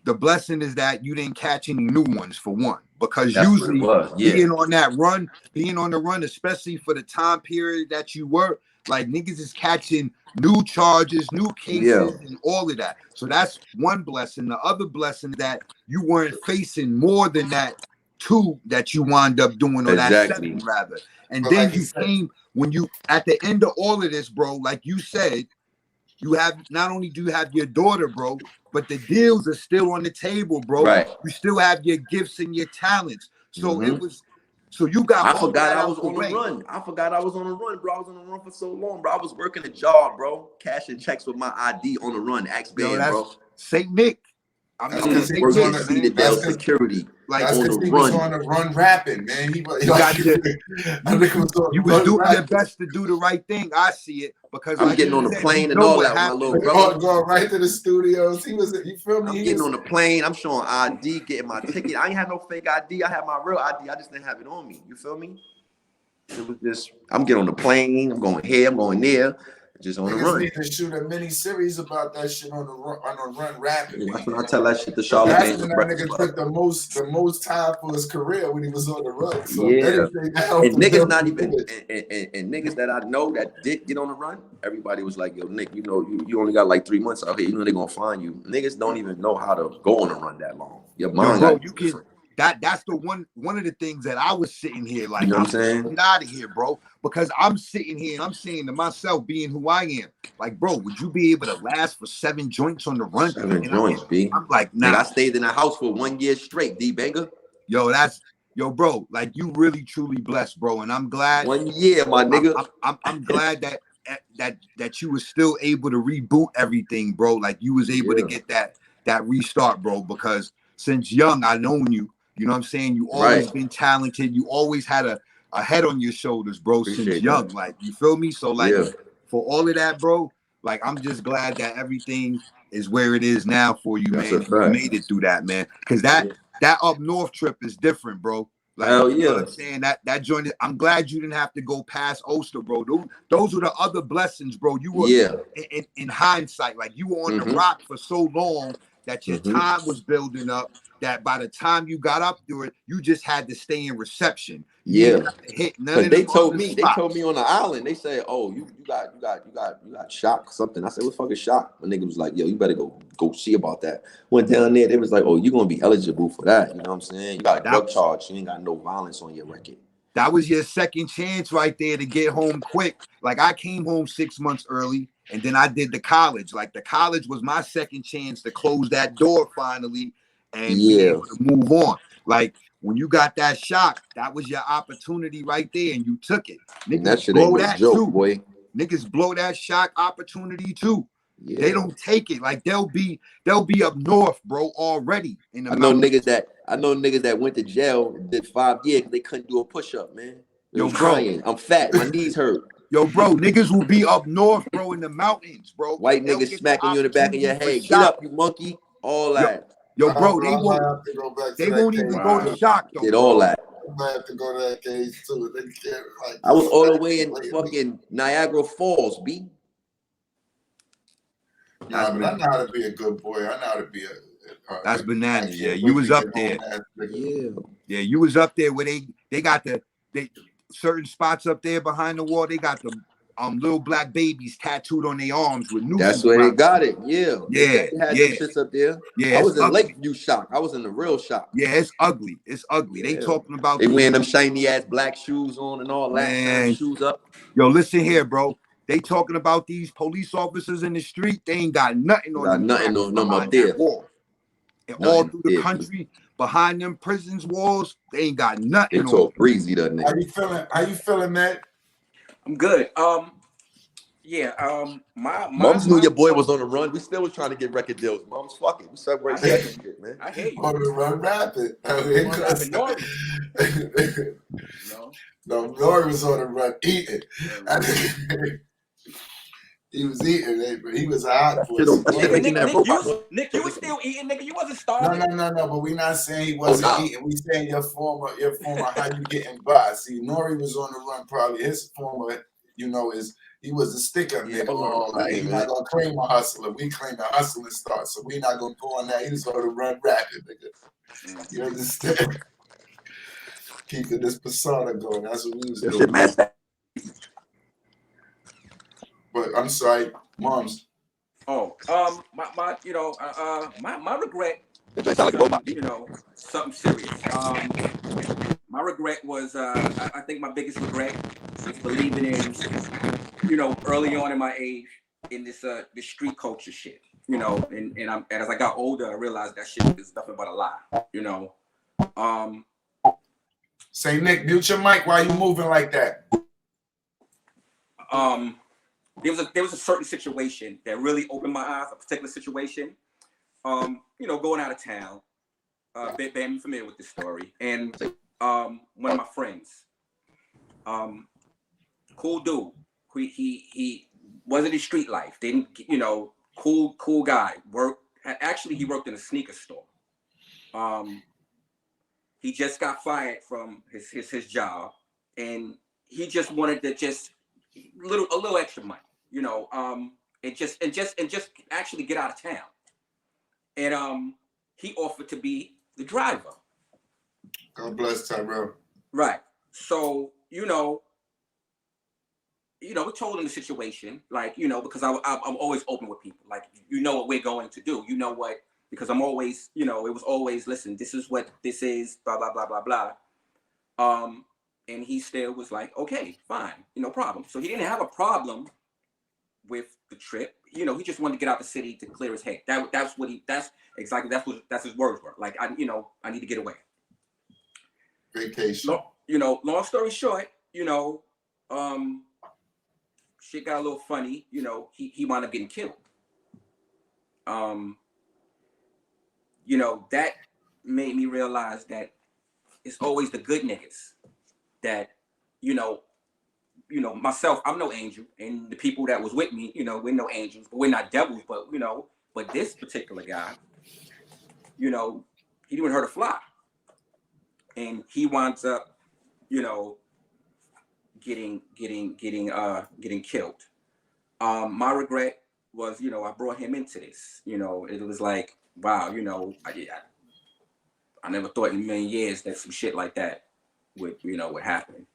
the blessing is that you didn't catch any new ones for one, because That's what it usually was. Yeah. being on the run, especially for the time period that you were, like niggas is catching new charges, new cases, and all of that. So that's one blessing. The other blessing is that you weren't facing more than that 2 that you wind up doing, or that 7 rather. And But then like you came when you at the end of all of this, bro, like you said, you have not only do you have your daughter, bro, but the deals are still on the table, bro. Right. You still have your gifts and your talents. So Mhm. so you got I all forgot that I out was the on the way. run. I forgot I was on the run, bro. I was on the run for so long, bro. I was working a job, bro. Cashing checks with my ID on the run. Ask Yo, Ben, that's bro. Saint Nick. I That's mean, because he Saint was Nick, on Working the. man. That's Cedardale because security. like that's on because the he was run. on the run rapping, man. He was you got your, that nigga was on you the was run doing your rapping. best to do the right thing. I see it because, I'm like getting you on the said, you plane and know all what that with my little happened. brother. Going right to the studios. He was, you feel me? I'm He getting was, on the plane. I'm showing ID, getting my ticket. I ain't had no fake ID. I had my real ID. I just didn't have it on me. You feel me? It was just, I'm getting on the plane. I'm going here. I'm going there. Just on the niggas run. need to shoot a mini series about that shit on the run rapping. That's when I tell that shit to That's Charlamagne when the that Breakfast nigga Club. took the most time for his career when he was on the run. So if Yeah. anything, that helped And him niggas build not his even, image. and niggas that I know that did get on the run, everybody was like, yo, Nick, you know, you only got like 3 months out here. You know they're going to find you. Niggas don't even know how to go on a run that long. Your Yo, mind bro, got you can. different. That's the one of the things that I was sitting here You like, know what I'm I'm saying? get out of here, bro, because I'm sitting here and I'm saying to myself, being who I am, like, bro, would you be able to last for 7 joints on the run? 7 And joints, B. I'm like, Nigga, I nah, stayed in the house for 1 year straight, D Banger. yo, bro, like you really truly blessed, bro, and I'm glad. 1 year, my nigga. I'm glad that you was still able to reboot everything, bro. Like you was able to Yeah. get that restart, bro, because since young I known you. You know what I'm saying? You always Right. been talented. You always had a head on your shoulders, bro, since Appreciate young. that. Like, you feel me? So like Yeah. for all of that, bro, like I'm just glad that everything is where it is now for you, That's a man. And you fact. made it through that, man. Cause that up north trip is different, bro. Like, Hell you know what yeah. I'm saying? That joint, I'm glad you didn't have to go past Oster, bro. Those were the other blessings, bro. You were Yeah. in hindsight, like you were on the Mm-hmm. rock for so long that your Mm-hmm. time was building up, that by the time you got up through it, you just had to stay in reception. You Yeah. didn't have to hit none Cause of they them told other me spots. on the island, they said, oh, you got shot or something. I said, what fucking shot? My nigga was like, yo, you better go see about that. Went down there, they was like, oh, you gonna be eligible for that. You know what I'm saying? You got a That drug charge, you ain't got no violence on your record. that was your second chance right there to get home quick. Like I came home 6 months early, and then I did the college. Like the college was my second chance to close that door finally and be Yeah. able to move on. Like when you got that shot, that was your opportunity right there, and you took it. And that Niggas shit ain't blow no that joke, too. boy. Niggas blow that shot opportunity too. They Yeah. don't take it. Like they'll be up north, bro, already in the I know mountains. niggas that went to jail and did 5 years because they couldn't do a push-up, man. They Yo, was bro. crying. I'm fat, my knees hurt. Yo, bro, niggas will be up north, bro, in the mountains, bro, and White they'll niggas get the smacking you in the back of your opportunity for head. Get shock. up, you monkey. All Yo, that. bro, Bro, I might have to go back to they that won't cage even go to Wow. too. shock though, Did all bro. that. I might have to go to that cage too. They can't like I was all the smack way in me lately. fucking Niagara Falls, B. Nah, but I know how to be a good boy. I know how to be a That's I bananas. Yeah, can't you wait was to get up home there. ass nigga. Yeah. Yeah, you was up there where they got they certain spots up there behind the wall. They got the little black babies tattooed on their arms with That's nooses where they around their got neck. it. Yeah. They Yeah, definitely had them yeah, shits up there. yeah. I It's was in ugly. Lakeview shock. I was in the real shock. Yeah, it's ugly. It's ugly. They Yeah. talking about They these, wearing them shiny ass black shoes on and all that, tearing the man. shoes up. Yo, listen here, bro. They talking about these police officers in the street. They ain't got nothing on Got them nothing cats on them up behind that there. wall. And all Nothing up through the there, B. country, behind them prisons walls, they ain't got They nothing on them. talk breezy, that How nigga. you feeling? How you feeling, man? I'm good. Yeah. My Mums knew your boy point. was on the run. We still was trying to get record deals. Mums, fuck it. We I separated hear that you. shit, man. I hear you. On the run rapid. I On the mean, run rapping Nori. You know. no, Nori was on the run eating. Yeah. He was eating, but he was a hot boy. Shit See, on that shit Nigga, Nori, making Nick, that Nick, robot. you was still eating, nigga. You wasn't no, starving. but we're not saying he Oh wasn't no. eating. We saying your former, how you getting by. See, Nori was on the run. Probably his former, is he was a stick-up Yeah, nigga hold or on. all that. Yeah, He's man. not gonna claim a hustler. We claim the hustling start, so we not gonna go on that. He was on the run rapid, nigga. You understand? Keeping this persona going. That's what we was That doing. shit, man. But I'm sorry, moms. Oh, my regret That sound was like a robot. something serious. My regret was I think my biggest regret was believing in, early on in my age in this street culture shit. And as I got older, I realized that shit is nothing but a lie. Say, Nick, mute your mic while you moving like that. There was a certain situation that really opened my eyes, a particular situation. Going out of town, Bam, you familiar with this story? And one of my friends, cool dude. He wasn't in street life. Didn't cool guy. He worked in a sneaker store. He just got fired from his job, and he just wanted to just a little extra money, and just actually get out of town. And he offered to be the driver. God bless Tyrell. Right. So we told him the situation, like, because I'm always open with people, like, what we're going to do, what, because I'm always, it was always, listen, this is what this is, blah, blah, blah, blah, blah. And he still was like, okay, fine, no problem. So he didn't have a problem with the trip. He just wanted to get out the city to clear his head. That's his words were. Like, I need to get away. Vacation. Long story short, shit got a little funny. He wound up getting killed. That made me realize that it's always the good niggas that, myself, I'm no angel, and the people that was with me, we're no angels, but we're not devils, but this particular guy, he didn't even hurt a fly. And he winds up, getting killed. My regret was, I brought him into this. It was like, wow, I never thought in a million years that some shit like that would happen.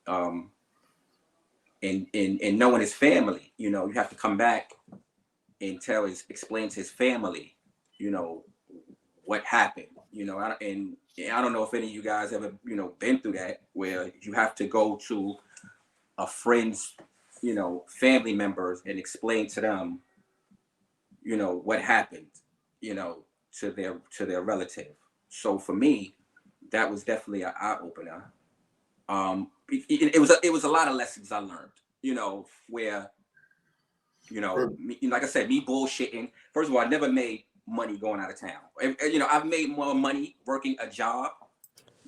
And knowing his family, you have to come back and explain to his family, what happened. And I don't know if any of you guys ever, been through that, where you have to go to a friend's, family members and explain to them, what happened, to their relative. So for me, that was definitely an eye opener. It was a lot of lessons I learned, where, like I said, me bullshitting. First of all, I never made money going out of town. I've made more money working a job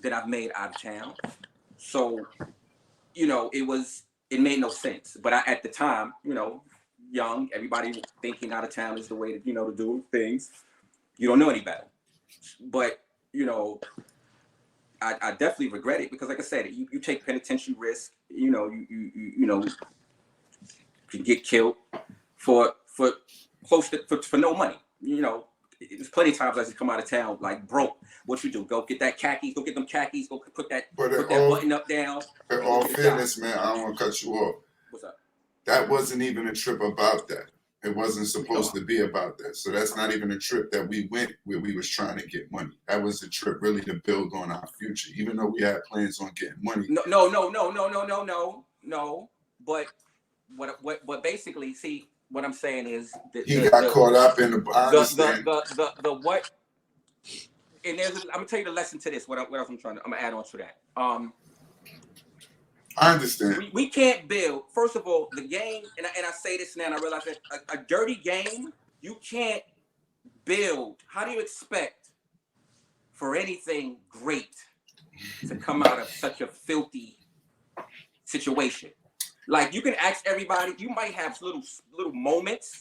than I've made out of town. So, it made no sense. But at the time, young, everybody thinking out of town is the way to, to do things. You don't know any better. But, I definitely regret it, because, like I said, you take penitentiary risk. You can get killed for close to for no money. There's plenty of times I just come out of town like broke. What you do? Go get that khakis. Go get them khakis. Go put that button up down. In all fairness, man, I don't want to cut you off. What's up? That wasn't even a trip about that. It wasn't supposed to be about that. So that's not even a trip that we went where we was trying to get money. That was a trip really to build on our future, even though we had plans on getting money. No. But what basically, see, what I'm saying is he got caught up in the what. And I'm gonna tell you the lesson to this. What else I'm gonna add on to that. I understand. We can't build. First of all, the game, and I say this now, and I realize that a dirty game, you can't build. How do you expect for anything great to come out of such a filthy situation? Like, you can ask everybody. You might have little moments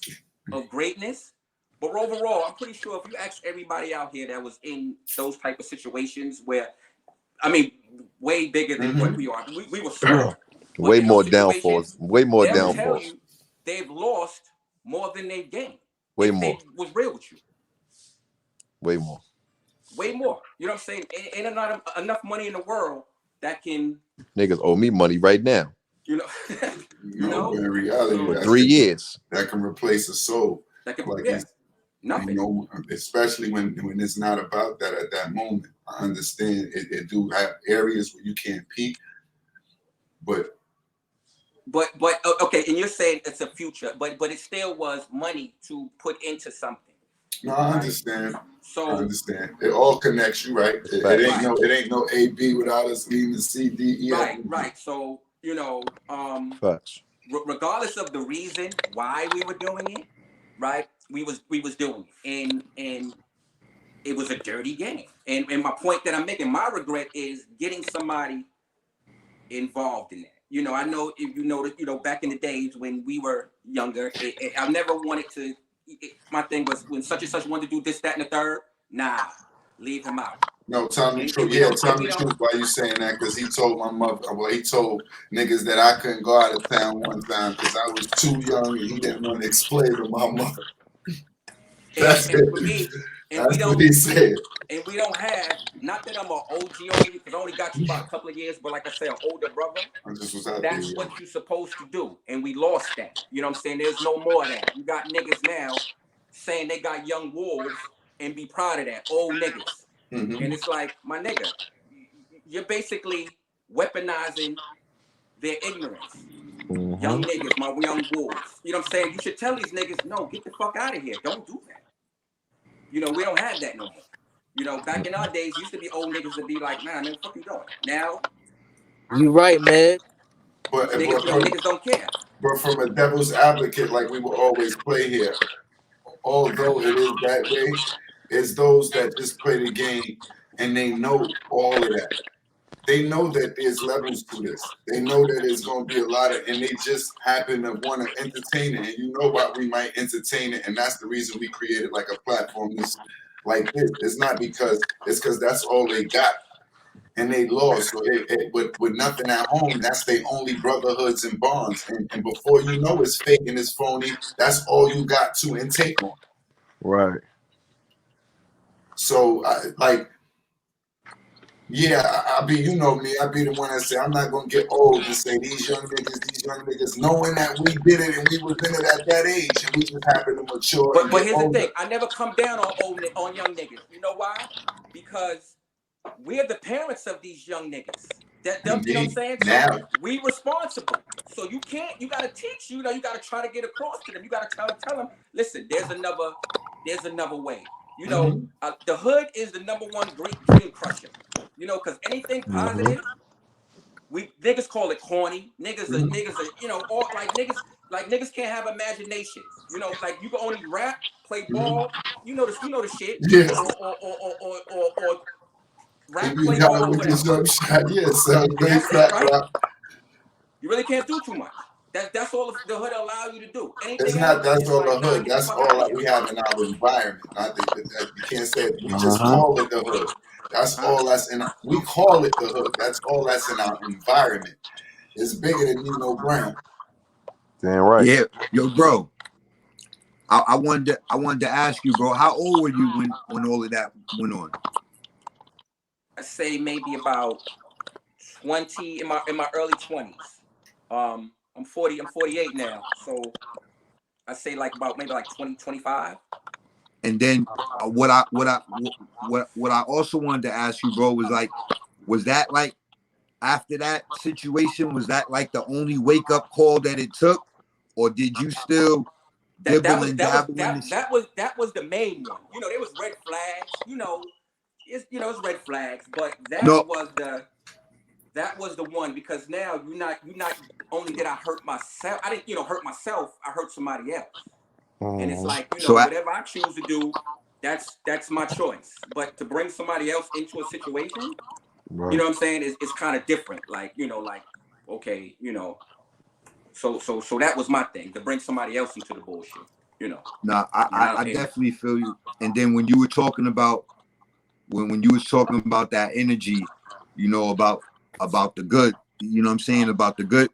of greatness, but overall, I'm pretty sure if you ask everybody out here that was in those type of situations where, I mean, way bigger than what we are. We were small. Way more downfalls. Way more downfalls. Tell you, they've lost more than they've gained. Way if more. They was real with you. Way more. Way more. You know what I'm saying? Ain't not enough money in the world that can. Niggas owe me money right now. But in reality, for 3 years. That can replace a soul. That can nothing. Especially when it's not about that at that moment. I understand it do have areas where you can't peak, but okay, and you're saying it's a future, but it still was money to put into something. No, I understand. So I understand. It all connects you, right? It ain't no A B without us needing the C D E. Right. So regardless of the reason why we were doing it, right? We was doing it, and it was a dirty game. And my point that I'm making, my regret is getting somebody involved in that. You know, I know if you know that, you know, back in the days when we were younger, I never wanted to. My thing was when such and such wanted to do this, that, and the third. Nah, leave him out. No, tell me the truth. And Yeah, tell me the truth why you saying that, because he told my mother, well, he told niggas that I couldn't go out of town one time because I was too young and he didn't want to explain to my mother. That's and for me, and That's what he said. And we don't have, not that I'm an OG over you, because I only got you about a couple of years, but like I say, an older brother. That's what you're supposed to do. And we lost that. You know what I'm saying? There's no more of that. You got niggas now saying they got young wolves and be proud of that. Old niggas. Mm-hmm. And it's like, my nigga, you're basically weaponizing their ignorance. Mm-hmm. Young niggas, my young wolves. You know what I'm saying? You should tell these niggas, no, get the fuck out of here. Don't do that. You know, we don't have that no more. You know, back in our days, used to be old niggas that be like, man, what the fuck you doing? Now, you right, man. But niggas don't care. But from a devil's advocate, like we will always play here, although it is that way, it's those that just play the game and they know all of that. They know that there's levels to this. They know that it's going to be a lot of, and they just happen to want to entertain it. And you know why we might entertain it, and that's the reason we created like a platform like this. It's not because it's because that's all they got, and they lost. So with nothing at home, that's their only brotherhoods and bonds. And before you know it's fake and it's phony, that's all you got to intake on. Right. So yeah, I be, you know me, I be the one that say I'm not gonna get old and say these young niggas, knowing that we did it and we was in it at that age and we just happened to mature. But here's the thing, I never come down on young niggas. You know why? Because we're the parents of these young niggas. You know what I'm saying? So we responsible. So you gotta teach, you gotta try to get across to them. You gotta tell them, listen, there's another way. You know, the hood is the #1 dream crusher. You know, because anything positive, we niggas call it corny. Niggas are, you know, all like niggas can't have imaginations. You know, like you can only rap, play ball. You know the shit. Yeah. Or rap, play ball, whatever. Yes, that's it, right? You really can't do too much. That's all the hood allow you to do. Anything it's not. That's all like, the hood. That's all that we have in our environment. I think that you can't say it. We just call it the hood. That's all that's in. We call it the hood. That's all that's in our environment. It's bigger than Nino Brown. Damn right. Yeah, yo, bro. I wanted to ask you, bro. How old were you when all of that went on? I say maybe about 20 in my early 20s. I'm 40. I'm 48 now, so I say like about maybe like 20, 25. And then what I also wanted to ask you, bro, was that like after that situation, was that like the only wake up call that it took, or did you still that was the main one? You know, there was red flags. It's red flags, but that was the one, because now you're not only did I hurt myself, I didn't hurt myself, I hurt somebody else. And it's like, whatever I choose to do, that's my choice. But to bring somebody else into a situation, right, you know what I'm saying, it's kind of different. Like, okay, so that was my thing, to bring somebody else into the bullshit, Nah, I definitely feel you. And then when you were talking about when you was talking about that energy, about the good, you know what I'm saying, about the good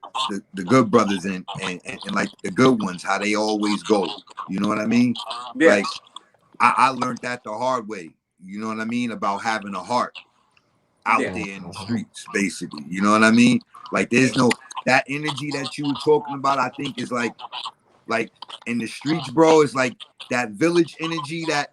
brothers and like the good ones, how they always go, you know what I mean? Yeah. Like I learned that the hard way, you know what I mean, about having a heart out there in the streets, basically, you know what I mean? Like there's that energy that you were talking about, I think is like in the streets, bro, it's like that village energy that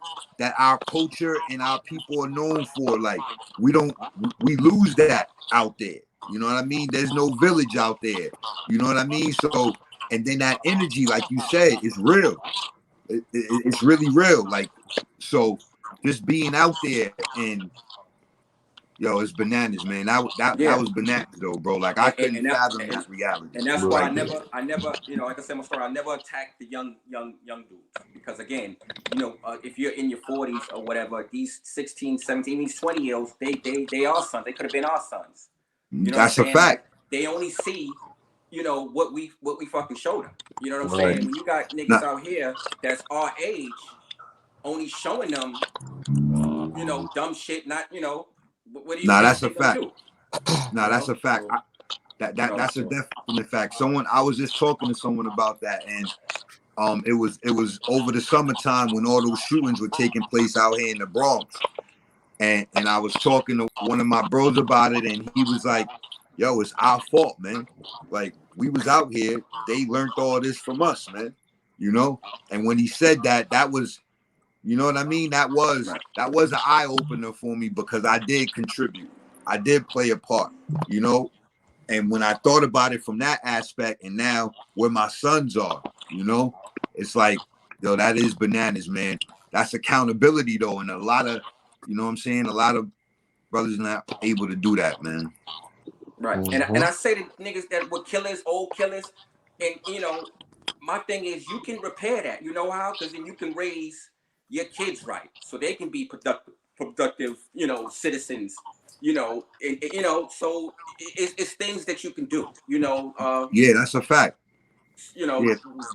our culture and our people are known for. Like we lose that out there. You know what I mean? There's no village out there. You know what I mean? So, and then that energy, like you said, is real. It's really real. Like, so just being out there and Yo, it's bananas, man. That Yeah. was bananas though, bro. Like I couldn't fathom this reality. And that's why Right. I never, you know, like I said in my story, I never attacked the young dudes because again, you know, if you're in your 40s or whatever, these 16, 17, these 20-year-olds, they are sons. They could have been our sons. You know That's what I'm a saying? fact. Like they only see, you know, what we fucking showed them. You know what I'm Right. saying? When you got niggas out here that's our age, only showing them, you know, dumb shit. Not, you know, what do you Nah, think that's a they're gonna fact. do? Nah, that's a fact. So, That's a definite fact. I was just talking to someone about that, and it was over the summertime when all those shootings were taking place out here in the Bronx, and I was talking to one of my bros about it, and he was like, "Yo, it's our fault, man. Like we was out here, they learned all this from us, man. You know." And when he said that, that was, you know what I mean? That was an eye opener for me because I did contribute. I did play a part, you know. And when I thought about it from that aspect, and now where my sons are, you know, it's like, yo, that is bananas, man. That's accountability though, and a lot of, you know what I'm saying, a lot of brothers not able to do that, man. right. Mm-hmm. And I say to niggas that were killers, old killers, and you know, my thing is you can repair that. You know how? Because then you can raise your kids right, so they can be productive, you know, citizens. You know, you know, so it's things that you can do. You know, Yeah, that's a fact. you know, Yeah,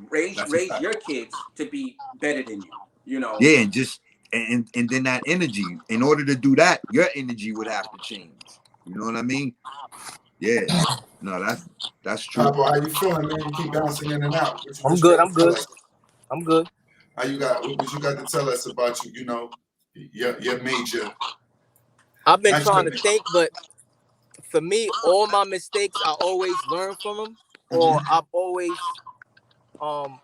raise that's a fact. your kids to be better than you. You know, Yeah, and just and then that energy. In order to do that, your energy would have to change. You know what I mean? Yeah. No, that's true. Pablo, how you feeling, man? You keep bouncing in and out. What I'm you good. got I'm to tell good. us? I'm good. How you got? What you got to tell us about you? You know, your major. I've been Not trying your, to think, but for me, all my mistakes, I always learn from them, or Mhm. I've always um.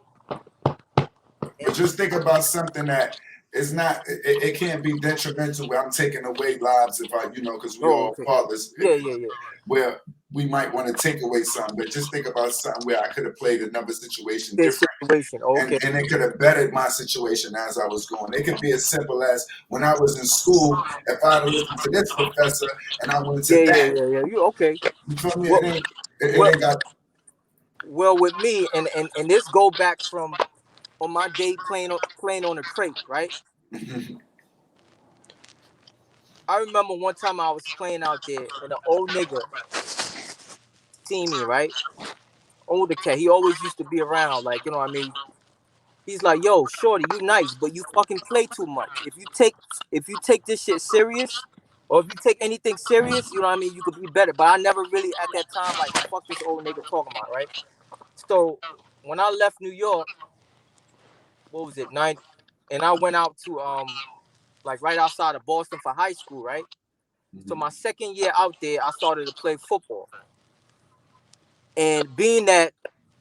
But just think about something that is not. It can't be detrimental. Where I'm taking away lives if I, you know, because we Oh, all okay. fathers. Yeah, yeah, yeah. Where we might want to take away something, but just think about something where I could have played another situation This different. situation. Okay. And it could have bettered my situation as I was going. It could be as simple as when I was in school, if I had listened to this professor and I went to Yeah, yeah, that. yeah, yeah. You okay? You feel me? Well, It well, ain't got. well. With me, and this go back from on my day playing on a crate, right? I remember one time I was playing out there, and an old nigga seen me, right? Older cat. He always used to be around, like, you know what I mean? He's like, yo, shorty, you nice, but you fucking play too much. If you take this shit serious, or if you take anything serious, you know what I mean, you could be better. But I never really at that time like fuck this old nigga talking about, right? So when I left New York, what was it, 9, and I went out to like right outside of Boston for high school, right? So my second year out there, I started to play football. And being that,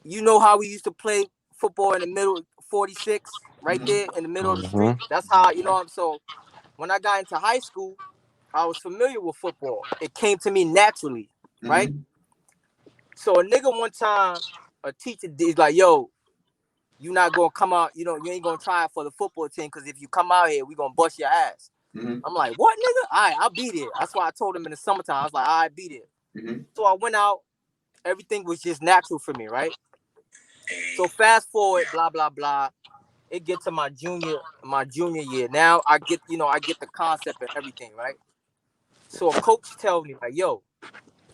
you know how we used to play football in the middle, 46, right there in the middle of the Mm-hmm. street. That's how, you know what I'm so when I got into high school, I was familiar with football. It came to me naturally, right? So a nigga one time, a teacher is like, yo, you not gonna come out, you know, you ain't gonna try out for the football team because if you come out here, we gonna bust your ass. I'm like, what, nigga? All right, I'll be there. That's why I told him in the summertime. I was like, all right, be there. So I went out. Everything was just natural for me, right? So fast forward, blah blah blah. It gets to my junior year. Now I get, you know, I get the concept and everything, right? So a coach tells me like, yo,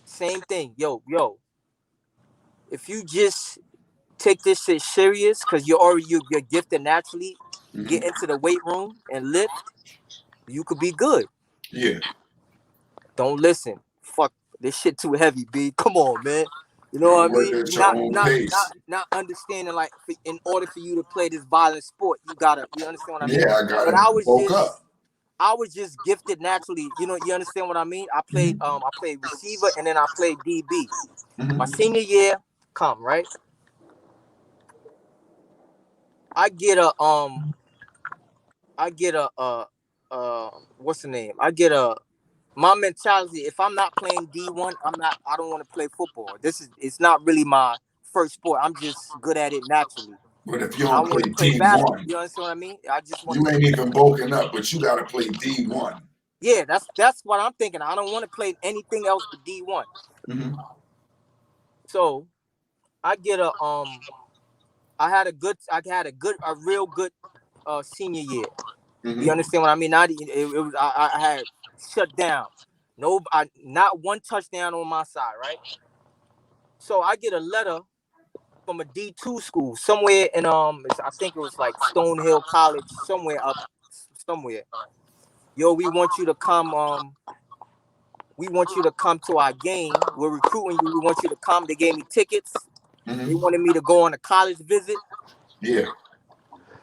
same thing, yo, if you just take this shit serious, cause you're gifted naturally, get into the weight room and lift, you could be good. Yeah. Don't listen. Fuck, this shit too heavy, B. Come on, man. You know You what I know, work mean? at your own pace. Not understanding like in order for you to play this violent sport, you understand what I mean? Yeah, I got But it. Woke up. I was just gifted naturally. You know, you understand what I mean? I played receiver and then I played DB. My senior year come, right? I get a what's the name? My mentality, if I'm not playing D1, I don't want to play football. It's not really my first sport. I'm just good at it naturally. But if you I don't want play to play basketball. D1, You understand what I mean? I just want you to ain't even bulking up, but you got to play D1. Yeah, that's what I'm thinking. I don't want to play anything else but D1. Mm-hmm. So I get I had a real good senior year. You Mm-hmm. understand what I mean? It was I had shut down. Not one touchdown on my side, right? So I get a letter from a D2 school somewhere in I think it was like Stonehill College, somewhere up somewhere. Yo, we want you to come to our game. We're recruiting you. We want you to come. They gave me tickets. They Mm-hmm. wanted me to go on a college visit. Yeah.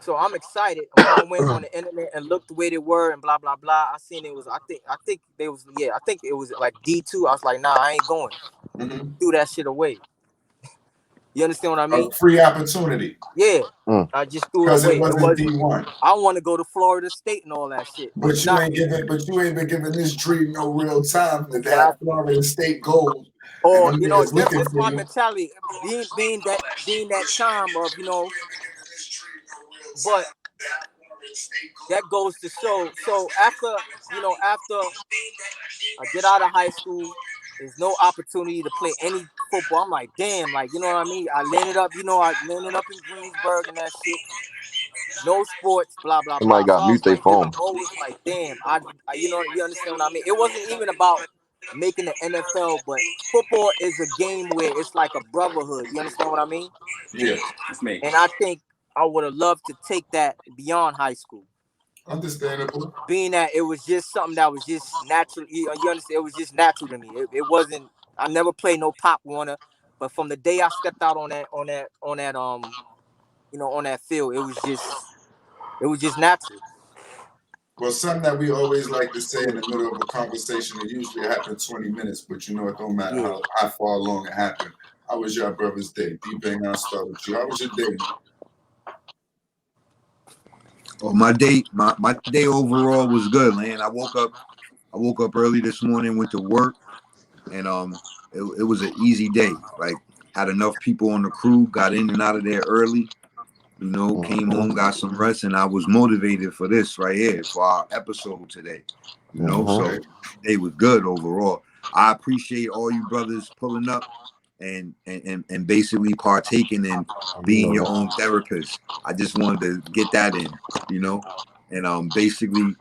So I'm excited. When I went on the internet and looked the way they were and blah blah blah, I seen it was I think they was I think it was like D2. I was like, nah, I ain't going. Mm-hmm. Threw that shit away. You understand what I A mean? free opportunity Yeah. Mm. I just threw it because it away. It wasn't wasn't. D1. I want to go to Florida State and all that shit. But But you not ain't been giving this dream no real time that exactly. Florida State gold and Or them niggas looking this for my you. mentality. Being that time of but that goes to show. So after after I get out of high school, there's no opportunity to play any football. I'm like, damn, like you know what I mean. I landed up in Greensburg and that shit. No sports, blah blah Somebody blah. So got I mute was their like, phone. always like, damn, you understand what I mean? It wasn't even about making the NFL, but football is a game where it's like a brotherhood. You understand what I mean? Yeah, That's me. And I think I would have loved to take that beyond high school. understandable. Being that it was just something that was just natural. You understand? It was just natural to me. It wasn't. I never played no Pop Warner, but from the day I stepped out on that on that field, it was just natural. Well, something that we always like to say in the middle of a conversation, it usually happens 20 minutes, but you know it don't matter Yeah. how far along it happened. How was your brother's day? D-Bang, I'll start with you. How was your day, man? Well, my day overall was good, man. I woke up early this morning, went to work, and it was an easy day. Like, had enough people on the crew, got in and out of there early. Came home, Mm-hmm. got some rest, and I was motivated for this right here, for our episode today. Mm-hmm. So Okay. they was good overall. I appreciate all you brothers pulling up and basically partaking in You being know your that. own therapist. I just wanted to get that in, and basically,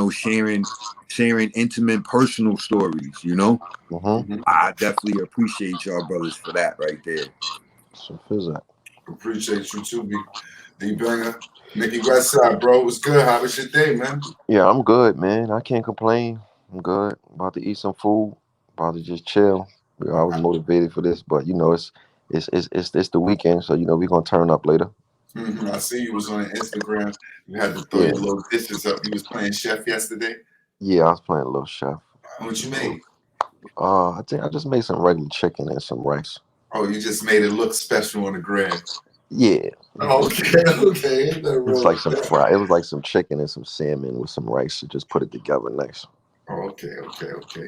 sharing intimate personal stories. Mm-hmm. Mm-hmm. I definitely appreciate y'all brothers for that right there. So feels that. Appreciate you too, D-Banger. Nicky Westside, bro. What's good? How was your day, man? Yeah, I'm good, man. I can't complain. I'm good. About to eat some food. About to just chill. I was motivated for this, but it's the weekend, so we're gonna turn up later. Mm-hmm. I see you was on Instagram. You had to throw Yeah, your little dishes up. You was playing chef yesterday. yeah. I was playing a little chef. What you made? I think I just made some regular chicken and some rice. Oh, you just made it look special on the grill. Yeah. Oh, Mhm. okay, okay. Ain't nothing It was wrong like with some that. fry. It was like some chicken and some salmon with some rice. To just put it together nice. Oh, okay.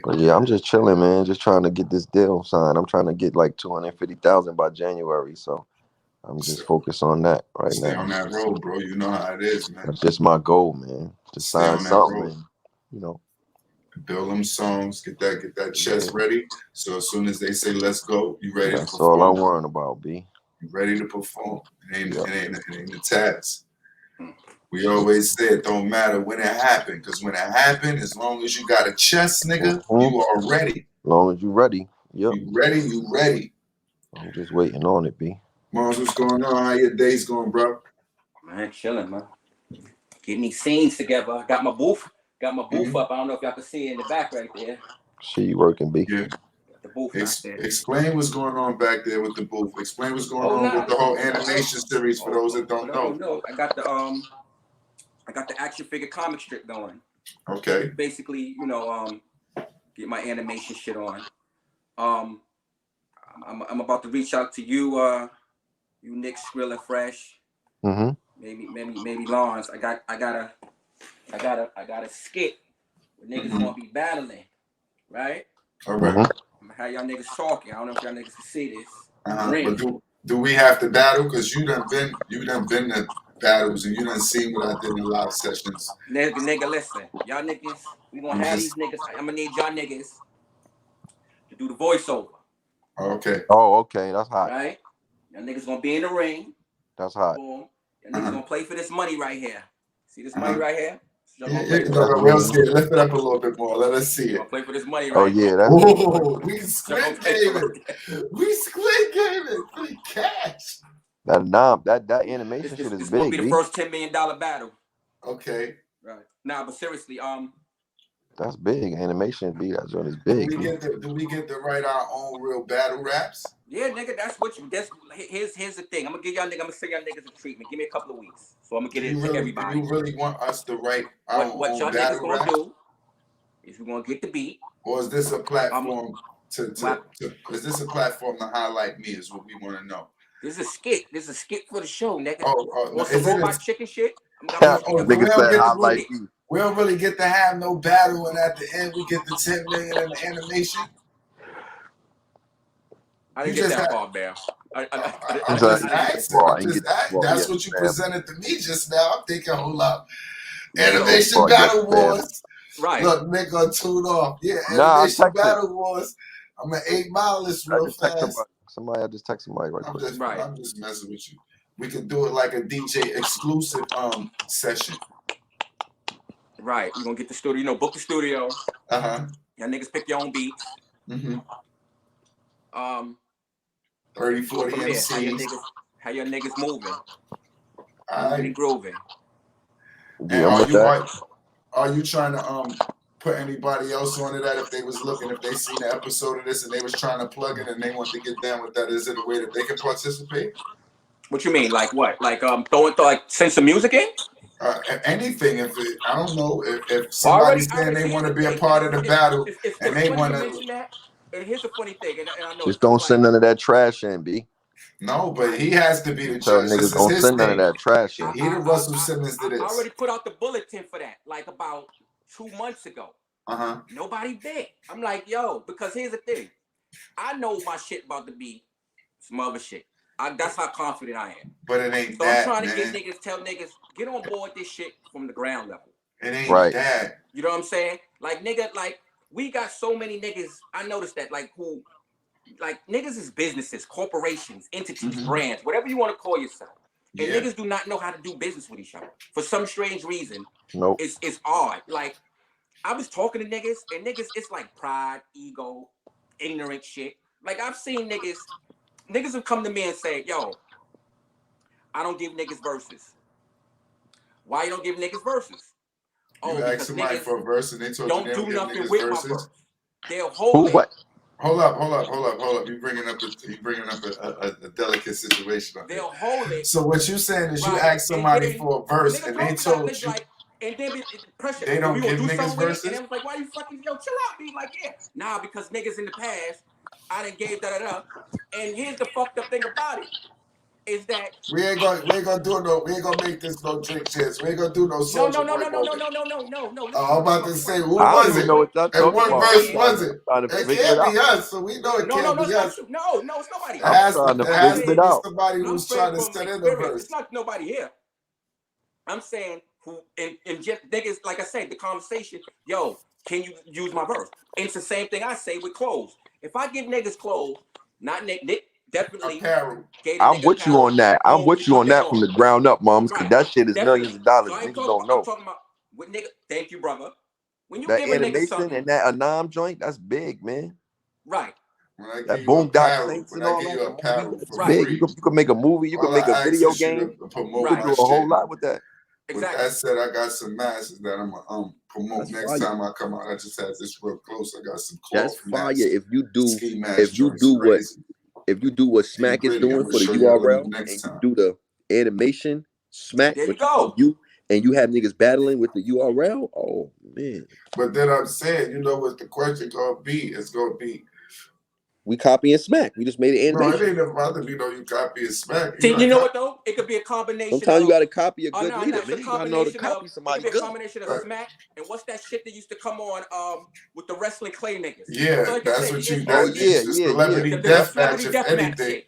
But yeah, I'm just chilling, man. Just trying to get this deal signed. I'm trying to get like 250,000 by January. So I'm Stay, just focused on that right stay now. on that road, bro. You know how it is, man. That's just my goal, man. To Stay sign on that something, road. and you know, Build them songs. Get that yeah, chest ready. So as soon as they say let's go, you ready to that's all I'm perform. worrying about, B. You ready to perform. Yep. It ain't a task. We always say it don't matter when it happened, because when it happened, as long as you got a chest, nigga, Mm-hmm. you are ready. As long as you ready. Yep. You ready. I'm just waiting on it, B. Mons, what's going on? How your day's going, bro? Man, chilling, man. Getting these scenes together. I got my booth. Got my booth Mm-hmm. up. I don't know if y'all can see it in the back right there. See you working, B. Yeah. Got the booth back there. Explain what's going on back there with the booth. Explain what's going Oh on with nah. the whole animation series for those that don't know. No. I got the action figure comic strip going. Okay. Basically, get my animation shit on. I'm about to reach out to you, you Nick Skrill and Fresh. Mm-hmm. Maybe Lawrence. I got a skit where niggas gonna be battling, right? All right. Mm-hmm. I'm gonna have y'all niggas talking. I don't know if y'all niggas can see this. But do we have to battle? Because you done been battles, and you done seen what I did in the live sessions. Nigga, listen. Y'all niggas, we gonna have these niggas. I'm gonna need y'all niggas to do the voiceover. Okay. Oh, okay. That's hot. Right? Y'all niggas gonna be in the ring. That's hot. Boom. Y'all niggas gonna play for this money right here. See this money right here? We'll see it. Lift it up a little bit more. Let us see it. Gonna play for this money Oh right yeah, here. that's Whoa, we squid gaming. We squid gaming. Free cash. that animation shit is This big. gonna be the first $10 million battle. Okay. Right. Nah, but seriously, that's big. Animation, B. That joint is big. Do we get to write our own real battle raps? Yeah, nigga, here's the thing. I'm gonna send y'all niggas a treatment. Give me a couple of weeks. So I'm gonna get it to everybody. Do you really want us to write our what own y'all battle niggas gonna raps? do is we're gonna get the beat. Or is this a platform is this a platform to highlight me is what we want to know? This is a skit. This is a skit for the show, nigga. No, some robot chicken shit? We don't really get to have no battle, and at the end we get the 10 million in the animation. I didn't get that far, man. I'm just asking. That's what you presented to me just now. I'm thinking, hold up. Animation Battle Wars. Right. Look, Nick gonna tune off. Yeah, Animation Battle Wars. I'm an 8 Mile this real fast. Somebody, I just text somebody right quick. I'm just messing with you. We can do it like a DJ exclusive session. Right. We're gonna get the studio, book the studio. Y'all niggas pick your own beats. 30, 40 MCs. How your niggas moving. Moving grooving. And are you trying to put anybody else on it that if they was looking, if they seen the episode of this and they was trying to plug in and they want to get down with that, is it a way that they can participate? What you mean? Like what? Like send some music in? Anything. I don't know if somebody's saying they want to be a part of the battle and they want to mention that. And here's the funny thing, and I know just don't send none of that trash in, B. No, but he has to be the Tell judge. niggas don't send none of that trash in. He the Russell Simmons to this. I already put out the bulletin for that, like about 2 months ago. Nobody bit. I'm like, yo, because here's the thing. I know my shit about to be some other shit. That's how confident I am. But it ain't so that, I'm trying to tell niggas, get on board this shit from the ground level. It ain't that. You know what I'm saying? Like, nigga, like, we got so many niggas. I noticed that, like, who, like, niggas is businesses, corporations, entities, brands, whatever you want to call yourself. And niggas do not know how to do business with each other. For some strange reason, it's odd. Like, I was talking to niggas, and niggas, it's like pride, ego, ignorant shit. Like, I've seen niggas have come to me and say, yo, I don't give niggas verses. Why you don't give niggas verses? You asked somebody for a verse and they told you they don't do nothing with my verse. They'll hold it. Hold up. You bringing up a delicate situation. They'll hold it. So what you saying is you asked somebody for a verse and they told you. And then pressure. They don't give niggas verses. And they was like, why you fucking chill out? Be like, yeah. Nah, because niggas in the past, I done gave da. And here's the fucked up thing about it. Is that we ain't gonna make this no drink chance. We ain't gonna do no social. No. I'm about to say, who was it? And what verse was it? It can't be us, so we know it can't be us. No, it's nobody. It has to be somebody who's trying to set in the verse. It's not nobody here. I'm saying who and just niggas, like I said, the conversation, yo, can you use my verse? And it's the same thing I say with clothes. If I give niggas clothes, not Nick. Definitely. Apparel. I'm with you on that. I'm with you on that from the ground up, moms. Because that shit is millions of dollars. Niggas don't know. I'm talking about with nigga. Thank you, brother. When you that give a nigga animation and that Anam joint, that's big, man. Right. That Boom Dot Saints and all that. That's big. You could make a movie. You could make a video game. You could do a whole lot with that. Exactly. With that said, I got some masks that I'm gonna promote next time I come out. I just had this real close. I got some cloth. That's fire. If you do what Smack is doing for the URL and you do the animation Smack, you have niggas battling with the URL. Oh man! But then I'm saying, you know what the question gonna be? It's gonna be. We copy and Smack. We just made an animation. No, it ain't about to be you copy and Smack. You know what though? It could be a combination. Sometimes you got to copy a good leader, man. You got to know to copy somebody good. It could be a combination of Smack and what's that shit that used to come on with the wrestling clay niggas? Yeah, that's what you. The celebrity deathmatch, if anything.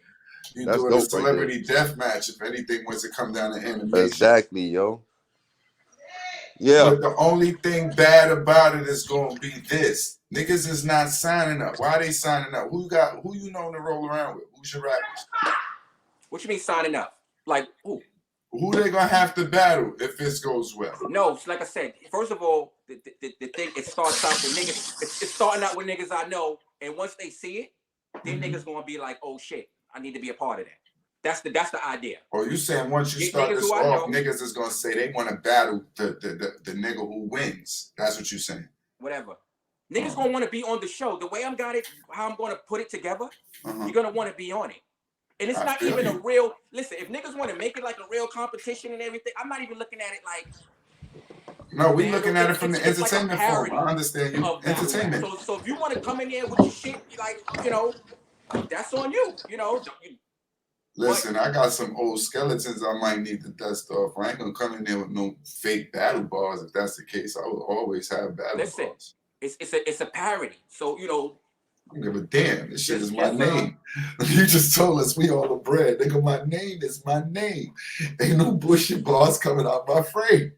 You That's do it a dope right there. celebrity death match if anything was to come down to animation. Exactly, yo. Yeah. But the only thing bad about it is going to be this: niggas is not signing up. Why are they signing up? Who you know to roll around with? Who's your rappers? What you mean signing up? Like who? Who they gonna have to battle if this goes well? No, like I said, first of all, the thing, it starts out with niggas. It's starting out with niggas I know, and once they see it, then niggas gonna be like, oh shit, I need to be a part of that. That's the idea. Or you saying once you start this off, niggas is gonna say they want to battle the nigga who wins. That's what you saying. Whatever. Niggas gonna want to be on the show. The way I'm got it, how I'm gonna put it together, you're gonna want to be on it. And it's not even a real, listen, if niggas want to make it like a real competition and everything, I'm not even looking at it like. No, we looking at it from the entertainment form. I understand you. Entertainment. So if you want to come in there with your shit, like, you know, that's on you, you know. Listen, I got some old skeletons I might need to dust off. I ain't gonna come in there with no fake battle bars. If that's the case, I will always have battle bars. It's a parody. So, you know, I don't give a damn. This shit is my name. You just told us we all the bread. Nigga, my name is my name. Ain't no bullshit bars coming out my frame.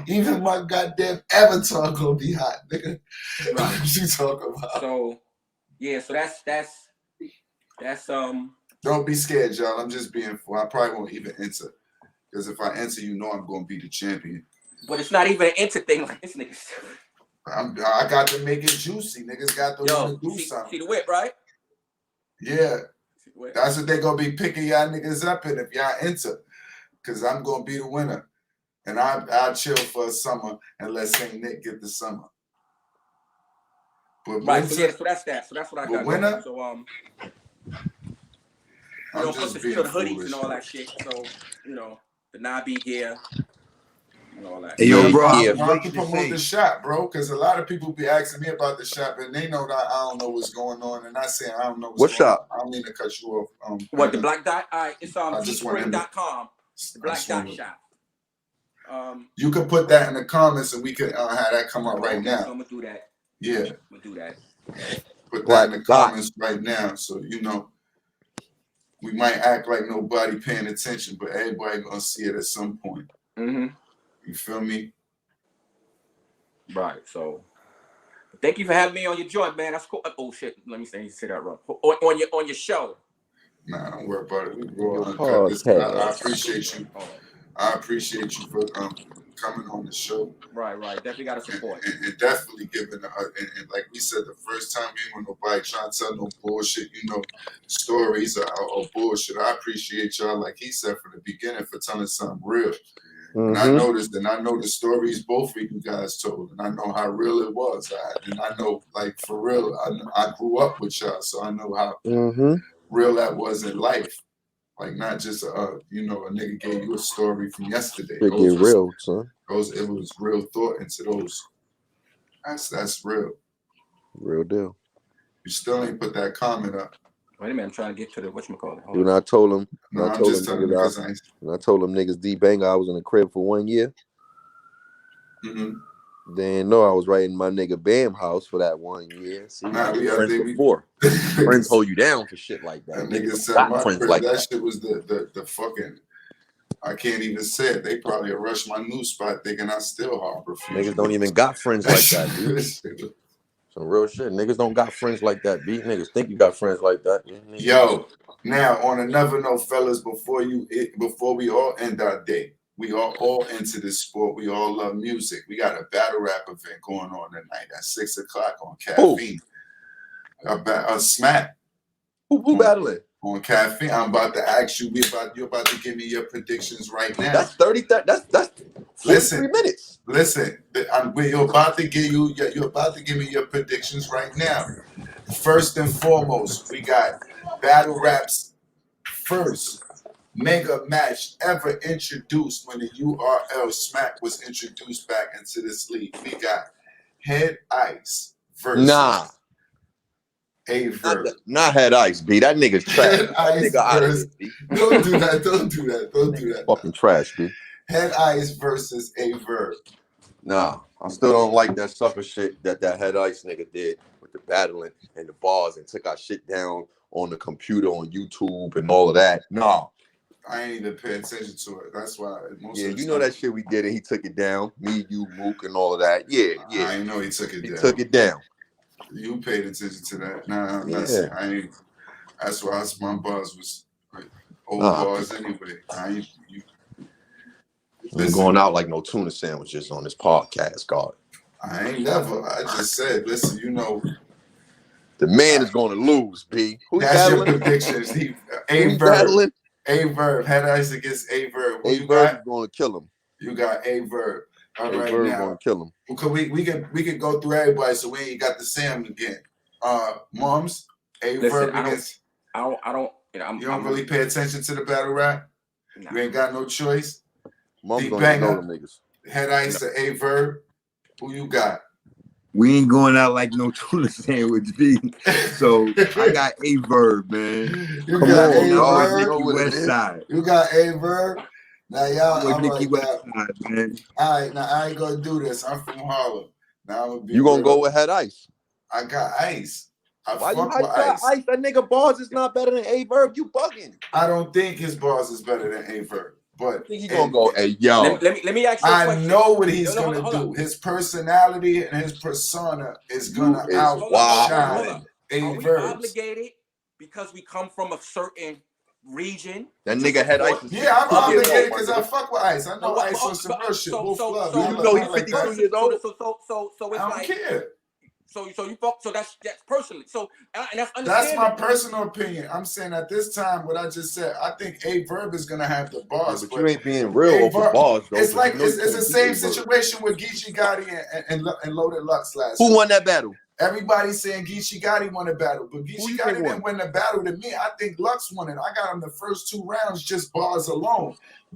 Even my goddamn avatar gonna be hot, nigga. Right. What you talking about? So, yeah, so that's Don't be scared, y'all. I'm just being full. I probably won't even enter. Because if I enter, you know I'm gonna be the champion. But it's not even an enter thing like this nigga. I got to make it juicy. Niggas got to want to do something. See the whip, right? Yeah. That's what they gonna be picking y'all niggas up in if y'all enter. Cause I'm gonna be the winner. And I'll chill for a summer and let Saint Nick get the summer. But right, winter, so that's that. So that's what I got. Winner, so I'm plus just the hoodies foolish, and all that shit. So, you know, the Nabi gear and all that. Hey, yo, bro, I want to promote the shop, bro, because a lot of people be asking me about the shop and they know that I don't know what's going on, and I say I don't know what's going on. I don't mean to cut you off. What, the Black Dot? All right, it's teespring.com. The Black Dot shop. You can put that in the comments and we can have that come up right now. So I'm gonna do that. Yeah. I'm gonna do that. Put that in the comments right now, so you know. We might act like nobody paying attention, but everybody gonna see it at some point. You feel me? Right. So, thank you for having me on your joint, man. That's cool. Oh shit. Let me say that wrong. On your show. Nah, don't worry about it. We go uncut this. I appreciate you. I appreciate you for coming on the show. Right. Definitely got to support. And definitely giving, and like we said, the first time we ain't want nobody trying to tell no bullshit, you know, stories or bullshit. I appreciate y'all, like he said from the beginning, for telling something real. And I noticed, and I know the stories both of you guys told, and I know how real it was. And I know, like, for real, I grew up with y'all, so I know how real that was in life. Like, not just you know, a nigga gave you a story from yesterday. It get real, son. It was real thought into those. That's real. Real deal. You still ain't put that comment up. Wait a minute, I'm trying to get to the whatchamacallit. When I told him, I told them niggas D-Bang, I was in the crib for 1 year. They didn't know I was right in my nigga Bam house for that 1 year. See, friends before. Friends hold you down for shit like that. Niggas said my friends like that shit was the fucking. I can't even say it. They probably rushed my new spot thinking I still harbor. Niggas don't even got friends like that, dude. Some real shit. Niggas don't got friends like that, B. Niggas think you got friends like that. Yo, now on another note, fellas, before we all end our day, we are all into this sport. We all love music. We got a battle rap event going on tonight at 6 o'clock on Caffeine. A smack. Who battling? On Caffeine. I'm about to ask you. You're about to give me your predictions right now. That's 30. That's 43 minutes. Listen. You're about to give me your predictions right now. First and foremost, we got battle raps first mega match ever introduced when the URL Smack was introduced back into this league. We got Head Ice versus Averb. Not Head Ice, B. That nigga's trash. Head Ice versus. Don't do that. Don't do that. Fucking trash, B. Head Ice versus Averb. Nah, I still don't like that sucker shit that Head Ice nigga did with the battling and the bars and took our shit down on the computer, on YouTube, and all of that. No. I ain't even pay attention to it. That's why most Yeah, of the you know time, that shit we did, and he took it down. Me, you, Mook, and all of that. Yeah, yeah. I ain't know he took it He down. took it down. You paid attention to that. Nah, Yeah. that's I ain't. That's why my bars was like, old Nah. bars anyway. I ain't. I'm going out like no tuna sandwiches on this podcast, God. I ain't never. I just said, listen, you know. The man is going to lose, B. Who That's battling? your predictions. Who battling? A Verb. Head Ice against A Verb. A Verb is going to kill him. You got A Verb. All right, Verb now. going to kill him. Because we can go through everybody, so we ain't got to say them again. Mums, A Verb against. I don't. You know, you don't really pay attention to the battle rap. Nah. You ain't got no choice. Mom's gonna know them niggas. Head Ice to A Verb. Who you got? We ain't going out like no tuna sandwich, B. So I got A Verb, man. You Come got on, A dog. Verb. You know what it is. Westside. You got A Verb. Now y'all, all Nicky right, Westside, man. all right, now I ain't gonna do this. I'm from Harlem. Now I'm gonna be You gonna real. go with Head Ice? I got Ice. I Why you fuck with hyped up Ice. Ice? That nigga bars is not better than A Verb. You bugging. I don't think his bars is better than A Verb, but I think he gonna go. Hey, yo. Let me ask you a I question. know what he's No, gonna hold do. on. His personality and his persona is gonna is outshine A Are we Verb's. obligated because we come from a certain region? That nigga Head Ice is Yeah, I'm 52 years obligated old, because my I nigga. fuck with Ice. I know Ice on some real shit. Wolf Love. Do you know he's 52 years old? So it's I don't like, care. so you fuck. So that's personally. So and that's That's understandable. my personal opinion. I'm saying at this time, what I just said, I think A Verb is gonna have the Yeah, bars. but you ain't being real A over Verb, bars, though. it's like you know it's you the can't same beat A Verb. situation with Geechee Gotti and Loaded Lux last Who week. won that battle? Everybody's saying Geechee Gotti won the battle, but Who Geechee you Gotti think didn't won? win the battle to me. I think Lux won it. I got him the first 2 rounds, just bars alone.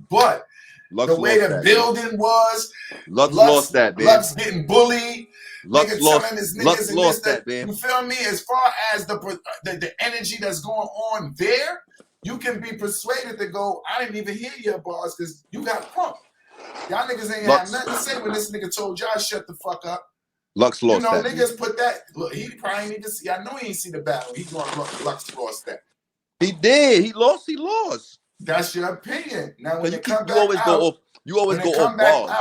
But Lux the way lost the that, building was, Lux lost that, man. Lux getting bullied. Lux Nigga lost. telling his Lux niggas and lost this, that, man. you feel me? As far as the energy that's going on there, you can be persuaded to go, I didn't even hear your bars because you got pumped. Y'all niggas ain't have nothing to say when this nigga told y'all shut the fuck up. Lux lost you know, that. Niggas put that. Look, he probably ain't even see. I know he ain't see the battle. He going Lux lost that. He did. He lost. He lost. That's your opinion. Now when You they come back always out, go off. You always go off bars.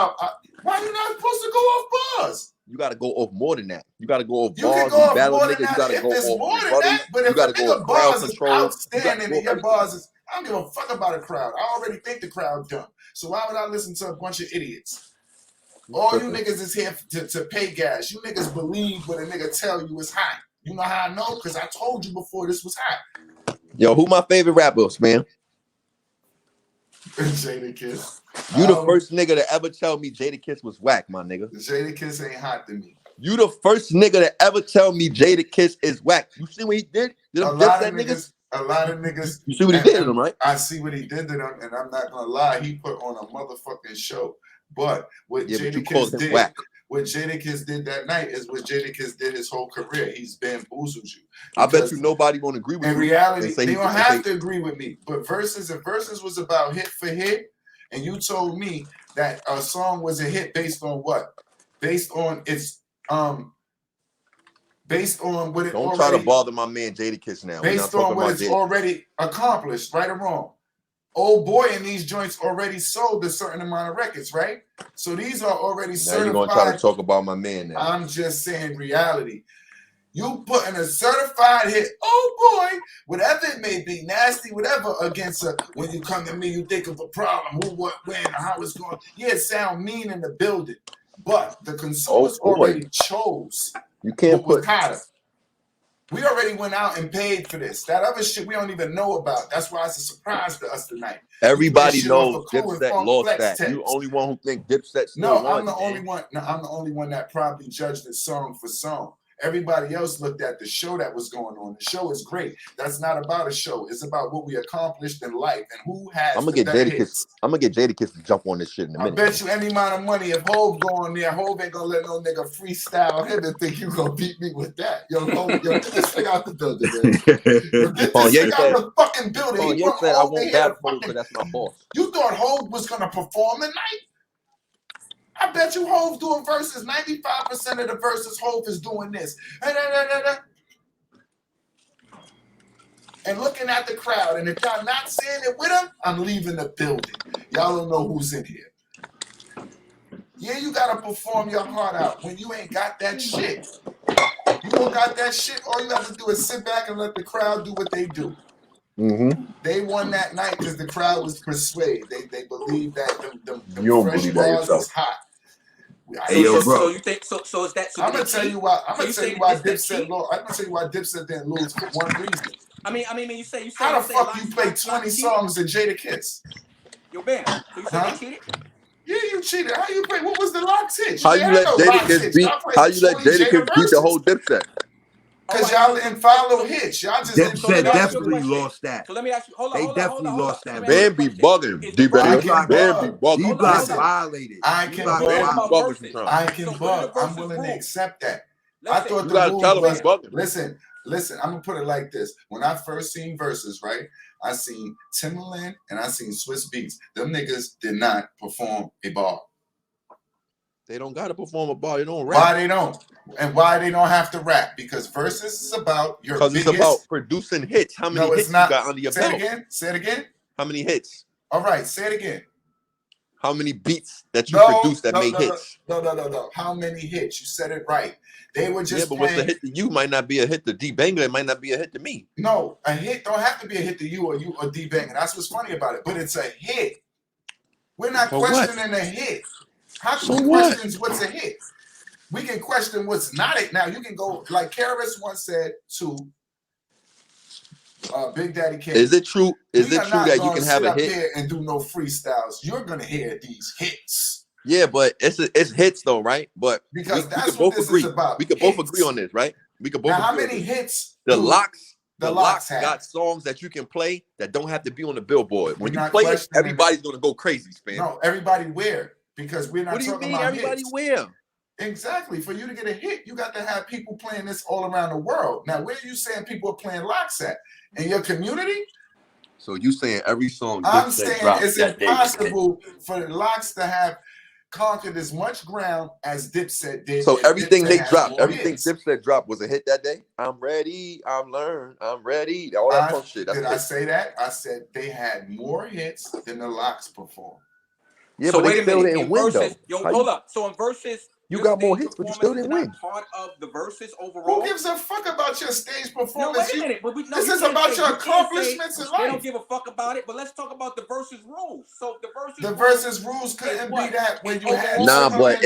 why you not supposed to go off bars? You got to go off more than that. You got to go off You bars. can go off battle more niggas. than that You got to if go it's off more than rebuttals. that. But You if got a to go nigga off crowd bars is control. outstanding and your bars is, I don't give a fuck about a crowd. I already think the crowd dumb. So why would I listen to a bunch of idiots? All you niggas is here to pay gas. You niggas believe what a nigga tell you is hot. You know how I know? Because I told you before this was hot. Yo, who my favorite rappers, man? Jadakiss. You the first nigga to ever tell me Jadakiss was whack, my nigga. Jadakiss ain't hot to me. You the first nigga to ever tell me Jadakiss is whack. You see what he did? A lot of niggas. You see what he did to them, right? I see what he did to them, and I'm not gonna lie. He put on a motherfucking show. But what Jadakiss did, whack. What Jadakiss did that night is what Jadakiss did his whole career. He's bamboozled you. I bet you nobody won't agree with you. In reality, they don't have to agree with me. But if Versus was about hit for hit, and you told me that a song was a hit based on what? Based on its based on what it don't already, try to bother my man Jadakiss now. Based on what it's already accomplished, right or wrong. Old Boy and these joints already sold a certain amount of records, right? So these are already certified. Now you're gonna try to talk about my man now. I'm just saying reality. You putting a certified hit, oh boy, whatever it may be, nasty, whatever, against a, when you come to me, you think of a problem, who, what, when, how it's going. Yeah, it sound mean in the building, but the consumers already chose. You can't put hotter. We already went out and paid for this. That other shit we don't even know about. That's why it's a surprise to us tonight. Everybody knows Dipset lost that. You the only one who think Dipset still won. I'm the only one. No, I'm the only one that probably judged it song for song. Everybody else looked at the show that was going on. The show is great. That's not about a show. It's about what we accomplished in life and who has. I'm gonna get Jadakiss to jump on this shit in a minute. I bet you any amount of money if Hov go on there, Hov ain't gonna let no nigga freestyle him and think you gonna beat me with that. Yo, Hov, get this thing out the building, man. Get this thing out the fucking building. He said I won't battle for him because that's my boss. You thought Hov was gonna perform tonight? I bet you Hov doing verses. 95% of the verses Hov is doing this. and looking at the crowd. And if y'all not saying it with them, I'm leaving the building. Y'all don't know who's in here. Yeah, you gotta perform your heart out. When you ain't got that shit, you don't got that shit. All you have to do is sit back and let the crowd do what they do. They won that night because the crowd was persuaded. They believed that them You don't fresh believe that bars yourself. was hot. Hey, yo, So bro. you think so? Is that so? I'm gonna tell you why. I'm So gonna you tell you say why this that Dipset cheat? lost. I'm gonna tell you why Dipset didn't lose for one reason. I mean, you say How the fuck Lox- you play Lox 20 cheated? songs of Jada Kiss? Yo, Ben. So you say Huh? they cheated? Yeah, you cheated. How you play? What was the Lox hit? How You you had let no Jada Lox Kiss hits. beat? Y'all played How you let 20 Jada Kiss Jada beat the whole verses. Dipset? Because All right, y'all didn't follow hits. Y'all just didn't so let Dipset me ask you a definitely question. lost that. So let me ask you. Hold They on. definitely lost Let that me ask you a Man be question. bugging, Is D the I Banger. verses can Man be bug. bugging. D Hold Block Listen, violated. I D can Block We're talking Man be bug. about violated. bugging verses. sometimes. I can So what are the bug. I'm verses willing to rules? accept that. I Listen, thought You the gotta rules tell him was he bugging. listen. I'm gonna put it like this. When I first seen verses, right? I seen Timbaland and I seen Swiss Beats. Them niggas did not perform a bar. They don't gotta perform a bar. They don't rap. Why they don't? And why they don't have to rap? Because verses is about your Because it's biggest. about producing hits. How many No, it's hits you not. got under your Say it belt? again. Say it again. How many hits? All right. Say it again. How many beats that you No, produced that no, made no, hits? no. How many hits? You said it right. They were Yeah, just but what's a playing. hit to you might not be a hit to D Banger. It might not be a hit to me. No, a hit don't have to be a hit to you or D Bang. And that's what's funny about it. But it's a hit. We're not For what? questioning a hit. How can So we what? question what's a hit? We can question what's not it. Now you can go like Karis once said to Big Daddy Kane. Is it true? Is We it are true not that you gonna can have sit a up hit? here and do no freestyles. You're gonna hear these hits. Yeah, but it's hits though, right? But Because we that's could what both this agree. is about. We could both agree on this, right? We could both Now, how agree on many this. hits The do Lox have? got songs that you can play that don't have to be on the billboard. When We're you not play it, questioning everybody's gonna go crazy, man. No, everybody where? Because we're not What do you talking mean about everybody hits. where? Exactly. For you to get a hit, you got to have people playing this all around the world. Now, where are you saying people are playing Lox at? In your community? So you saying every song I'm Dipset saying dropped it's that day was a hit. impossible for the Lox to have conquered as much ground as Dipset did. So if everything Dipset they had dropped, more everything hits. Dipset dropped was a hit that day. I'm ready, I'm learned, I'm ready. All that punk shit. That's Did a I hit. say that? I said they had more hits than the Lox performed. Yeah, so but they wait a still minute. didn't In win verses, though. hold up. So in verses, You your got more stage hits, but you performance still is didn't not win. part of the verses overall. Who gives a fuck about your stage No, performance? wait a minute. But This is about your accomplishments in they don't life. give a fuck about it. But let's talk about the verses rules. So the versus rules couldn't be that when you had Nah, but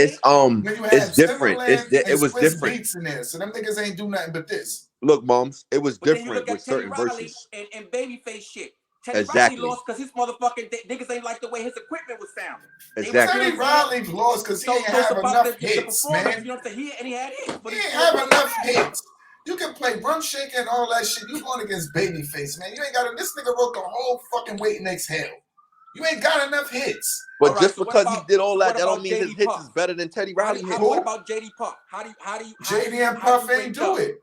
when you had it's different. Timbaland It and was Swiss different. Beats in there. So them niggas ain't do nothing but this. Look, moms, it was But then you different look with at Teddy certain Riley verses. and Babyface shit. Teddy Exactly. Riley lost because his motherfucking niggas ain't like the way his equipment was sounding. Exactly. Teddy Riley lost because he ain't it's have about enough the hits, performance. man. You know what I'm saying? He had hits, but He his ain't skill have wasn't enough there. hits. You can play Rum Shaker and all that shit. You going against Babyface, man. You ain't got this nigga wrote the whole fucking Wait and Exhale. You ain't got enough hits. But All right, just so because he did all that, what that don't about mean his JD hits Puff? is better than Teddy Riley hits. What about JD Puff? JD and Puff ain't do it.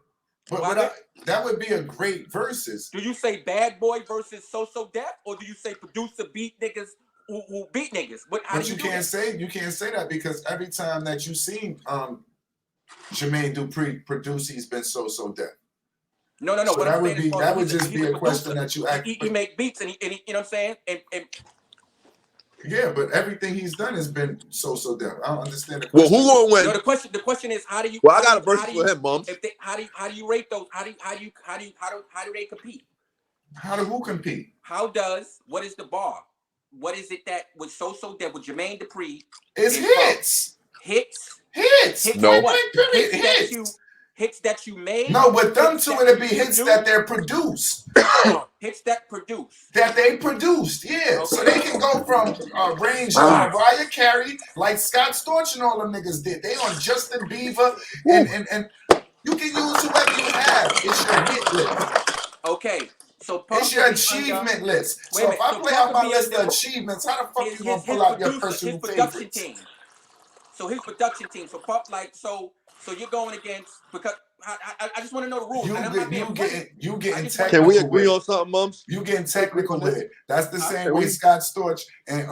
But that would be a great versus. Do you say Bad Boy versus So Def, or do you say producer beat niggas who beat niggas? But you can't say that because every time that you seen Jermaine Dupri produce, he's been so Def. No. So But that would just be a question that you ask. He make beats and he you know what I'm saying? And yeah, but everything he's done has been so Def. I don't understand the Well, question. who gonna win? No, the question is how do you? Well, I got a verse for him, moms. How do you rate those? How do they compete? How do who compete? What is the bar? What is it that with So Def with Jermaine Dupri? It's hits. Hits. No. Hits that you made. No, but them two it'd be hits that they're produced. Hits that produce. That they produced, yeah. Okay. So they can go from range of Mariah Carey, like Scott Storch and all them niggas did. They on Justin Bieber and you can use whoever you have. It's your hit list. Okay. So it's your achievement list. So if I play out my list of achievements, how the fuck you gonna pull out your personal favorites? So his production team. So Puff so you're going against because I just want to know the rules. You getting technical. Can we agree on something, Mums? You getting technical with it. That's the same way we? Scott Storch and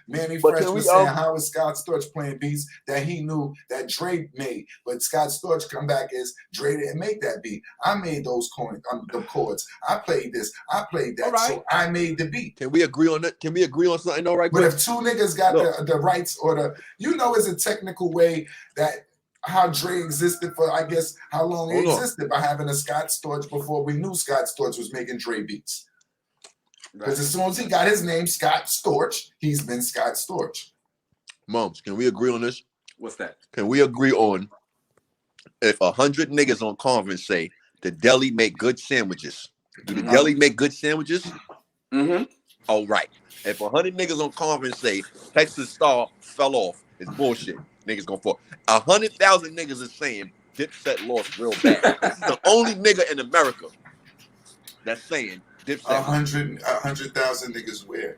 Manny But Fresh can we, was saying how was Scott Storch playing beats that he knew that Dre made. But Scott Storch come back as Dre didn't make that beat. I made those the chords. I played this. I played that. Right. So I made the beat. Can we agree on that? Can we agree on something though, right? But if two niggas got the rights or the, it's a technical way that how Dre existed for, I guess, how long he existed by having a Scott Storch before we knew Scott Storch was making Dre beats. Because as soon as he got his name, Scott Storch, he's been Scott Storch. Mums, can we agree on this? What's that? Can we agree on if 100 niggas on conference say the deli make good sandwiches? Do the deli make good sandwiches? Mm-hmm. All right. If 100 niggas on conference say Texas Star fell off, it's bullshit. Niggas gonna fall. 100,000 niggas is saying Dipset lost real bad. This is the only nigga in America that's saying Dipset. 100,000 niggas where?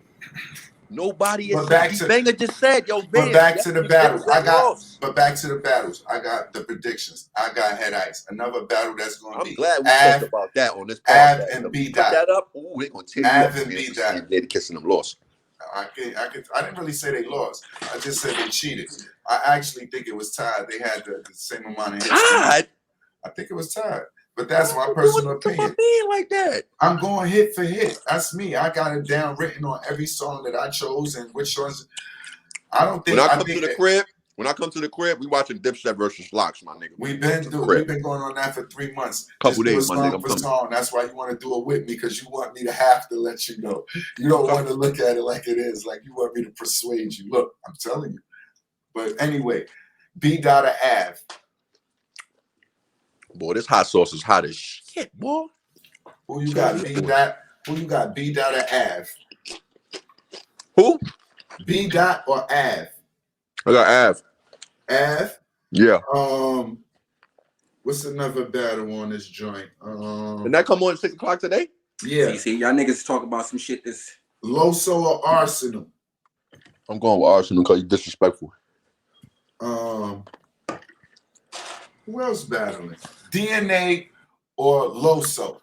Nobody But is back saying. to- Banger just said, yo, But man, back to the battle. Dipset Back to the battles. I got the predictions. I got Head Ice. Another battle that's gonna be. I'm glad we Av, talked about that on this Av podcast. and B Put Dot. that up. Ooh, they're gonna tear you Av up. and B Dot. They're kissing them lost. I didn't really say they lost. I just said they cheated. I actually think it was tied. They had the same amount of hits. Tied? I think it was tied. But that's my personal opinion. Like that. I'm going hit for hit. That's me. I got it down written on every song that I chose and which songs. I don't think. When I come to the crib, we watching Dipset versus Locks, my nigga. We've been going on that for 3 months. Couple days, do a my song nigga. for song. That's why you want to do it with me, because you want me to have to let you know. You don't want to look at it like it is, like you want me to persuade you. Look, I'm telling you. But anyway, B. Dot Ave. Boy, this hot sauce is hot as shit, boy. Who you got? B. Dot. Who you got? B. Dot or Ave? Who? B. Dot or Ave? I got Av. Ave. Yeah. What's another battle on this joint? Did that come on at 6 o'clock today? Yeah. See, y'all niggas talk about some shit that's. Loso or Arsenal? I'm going with Arsenal because he's disrespectful. Who else battling? DNA or Loso?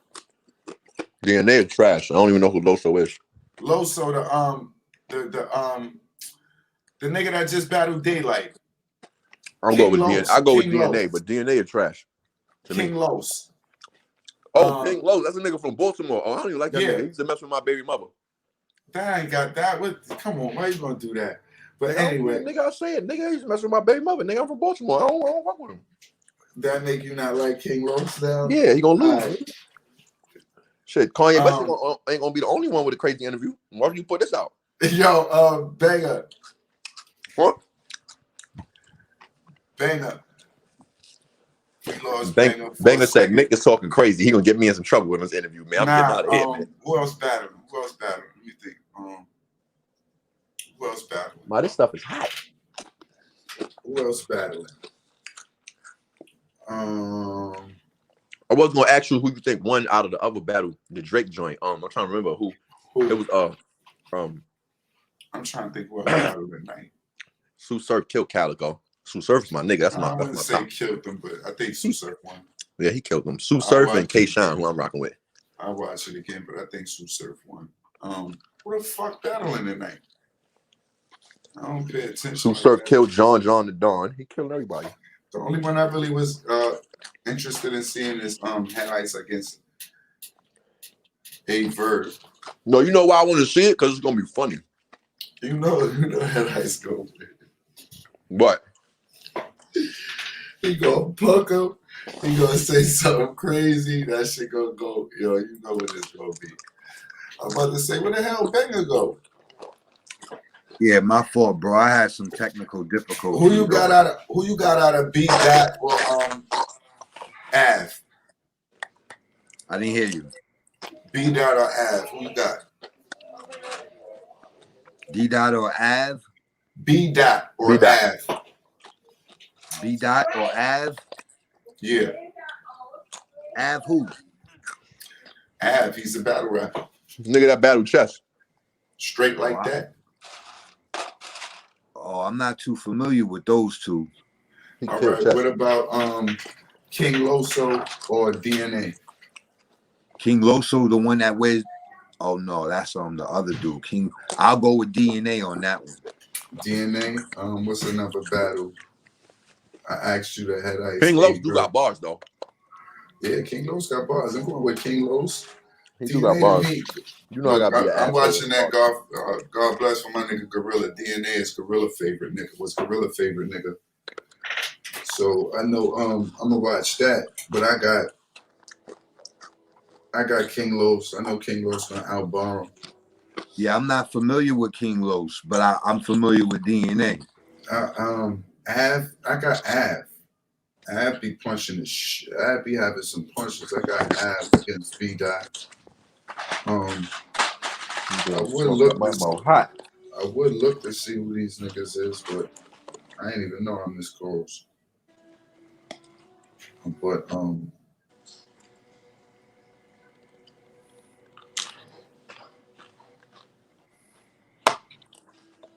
DNA is trash. I don't even know who Loso is. Loso, the nigga that just battled Daylight. I'll go with DNA. I go with King DNA, Los. but DNA is trash. King Los. King Los. That's a nigga from Baltimore. Oh, I don't even like that nigga. He used to mess with my baby mother. That ain't got that. Come on, why you gonna do that? But anyway, nigga, I say it. Nigga, he used to mess with my baby mother. Nigga, I'm from Baltimore. I don't fuck with him. That make you not like King Los now? Yeah, he gonna lose. Right. Shit, Kanye West ain't gonna be the only one with a crazy interview. Why don't you put this out? Yo, Banger. What? Banger. Banger said Nick is talking crazy. He gonna get me in some trouble with his interview, man. I'm getting out of here, man. Who else battling? Let me think. Who else battling? Man, this stuff is hot. Who else battling? I was gonna ask you who you think won out of the other battle, the Drake joint. I'm trying to remember who. It was I'm trying to think who else battled tonight. Sue Surf killed Calico. Sue Surf is my nigga. That's my. I wouldn't say killed them, but I think Sue Surf won. Yeah, he killed them. Sue Surf and K Shine, who I'm rocking with. I'll watch it again, but I think Sue Surf won. What the fuck battling tonight? I don't pay attention. Sue Surf killed John the Don. He killed everybody. The only one I really was interested in seeing is Head Ice against A Verb. No, you know why I want to see it? Because it's gonna be funny. You know Head Ice go. What? He gonna puck him. He gonna say something crazy. That shit gonna go. Yo, you know what it's gonna be. I'm about to say, where the hell Banger go? Yeah, my fault, bro. I had some technical difficulties. Who you got out of B Dot or Av? I didn't hear you. B Dot or Av? Who you got? D Dot or Av? B Dot or Av? B Dot or Av? Yeah. Av who? Av, he's a battle rapper. Nigga that battle chess. Straight like that. Oh, I'm not too familiar with those two. All right. What about King Loso or DNA? King Loso, the one that wears. Oh no, that's the other dude. King. I'll go with DNA on that one. DNA. What's another battle? I asked you to head ice. King Los do got bars though. Yeah, King Los got bars. I'm going with King Los. He do got bars. Me. You know, I gotta be an I'm asshole. watching that. God bless for my nigga Gorilla. DNA is Gorilla favorite nigga. Was Gorilla favorite nigga. So I know I'm gonna watch that. But I got King Los. I know King Los gonna outbar him. Yeah, I'm not familiar with King Los, but I'm familiar with DNA. I got Av. Av be punching the shit. Av be having some punches. I got Av against B-Dot. I would look to see who these niggas is, but I ain't even know I'm this close. But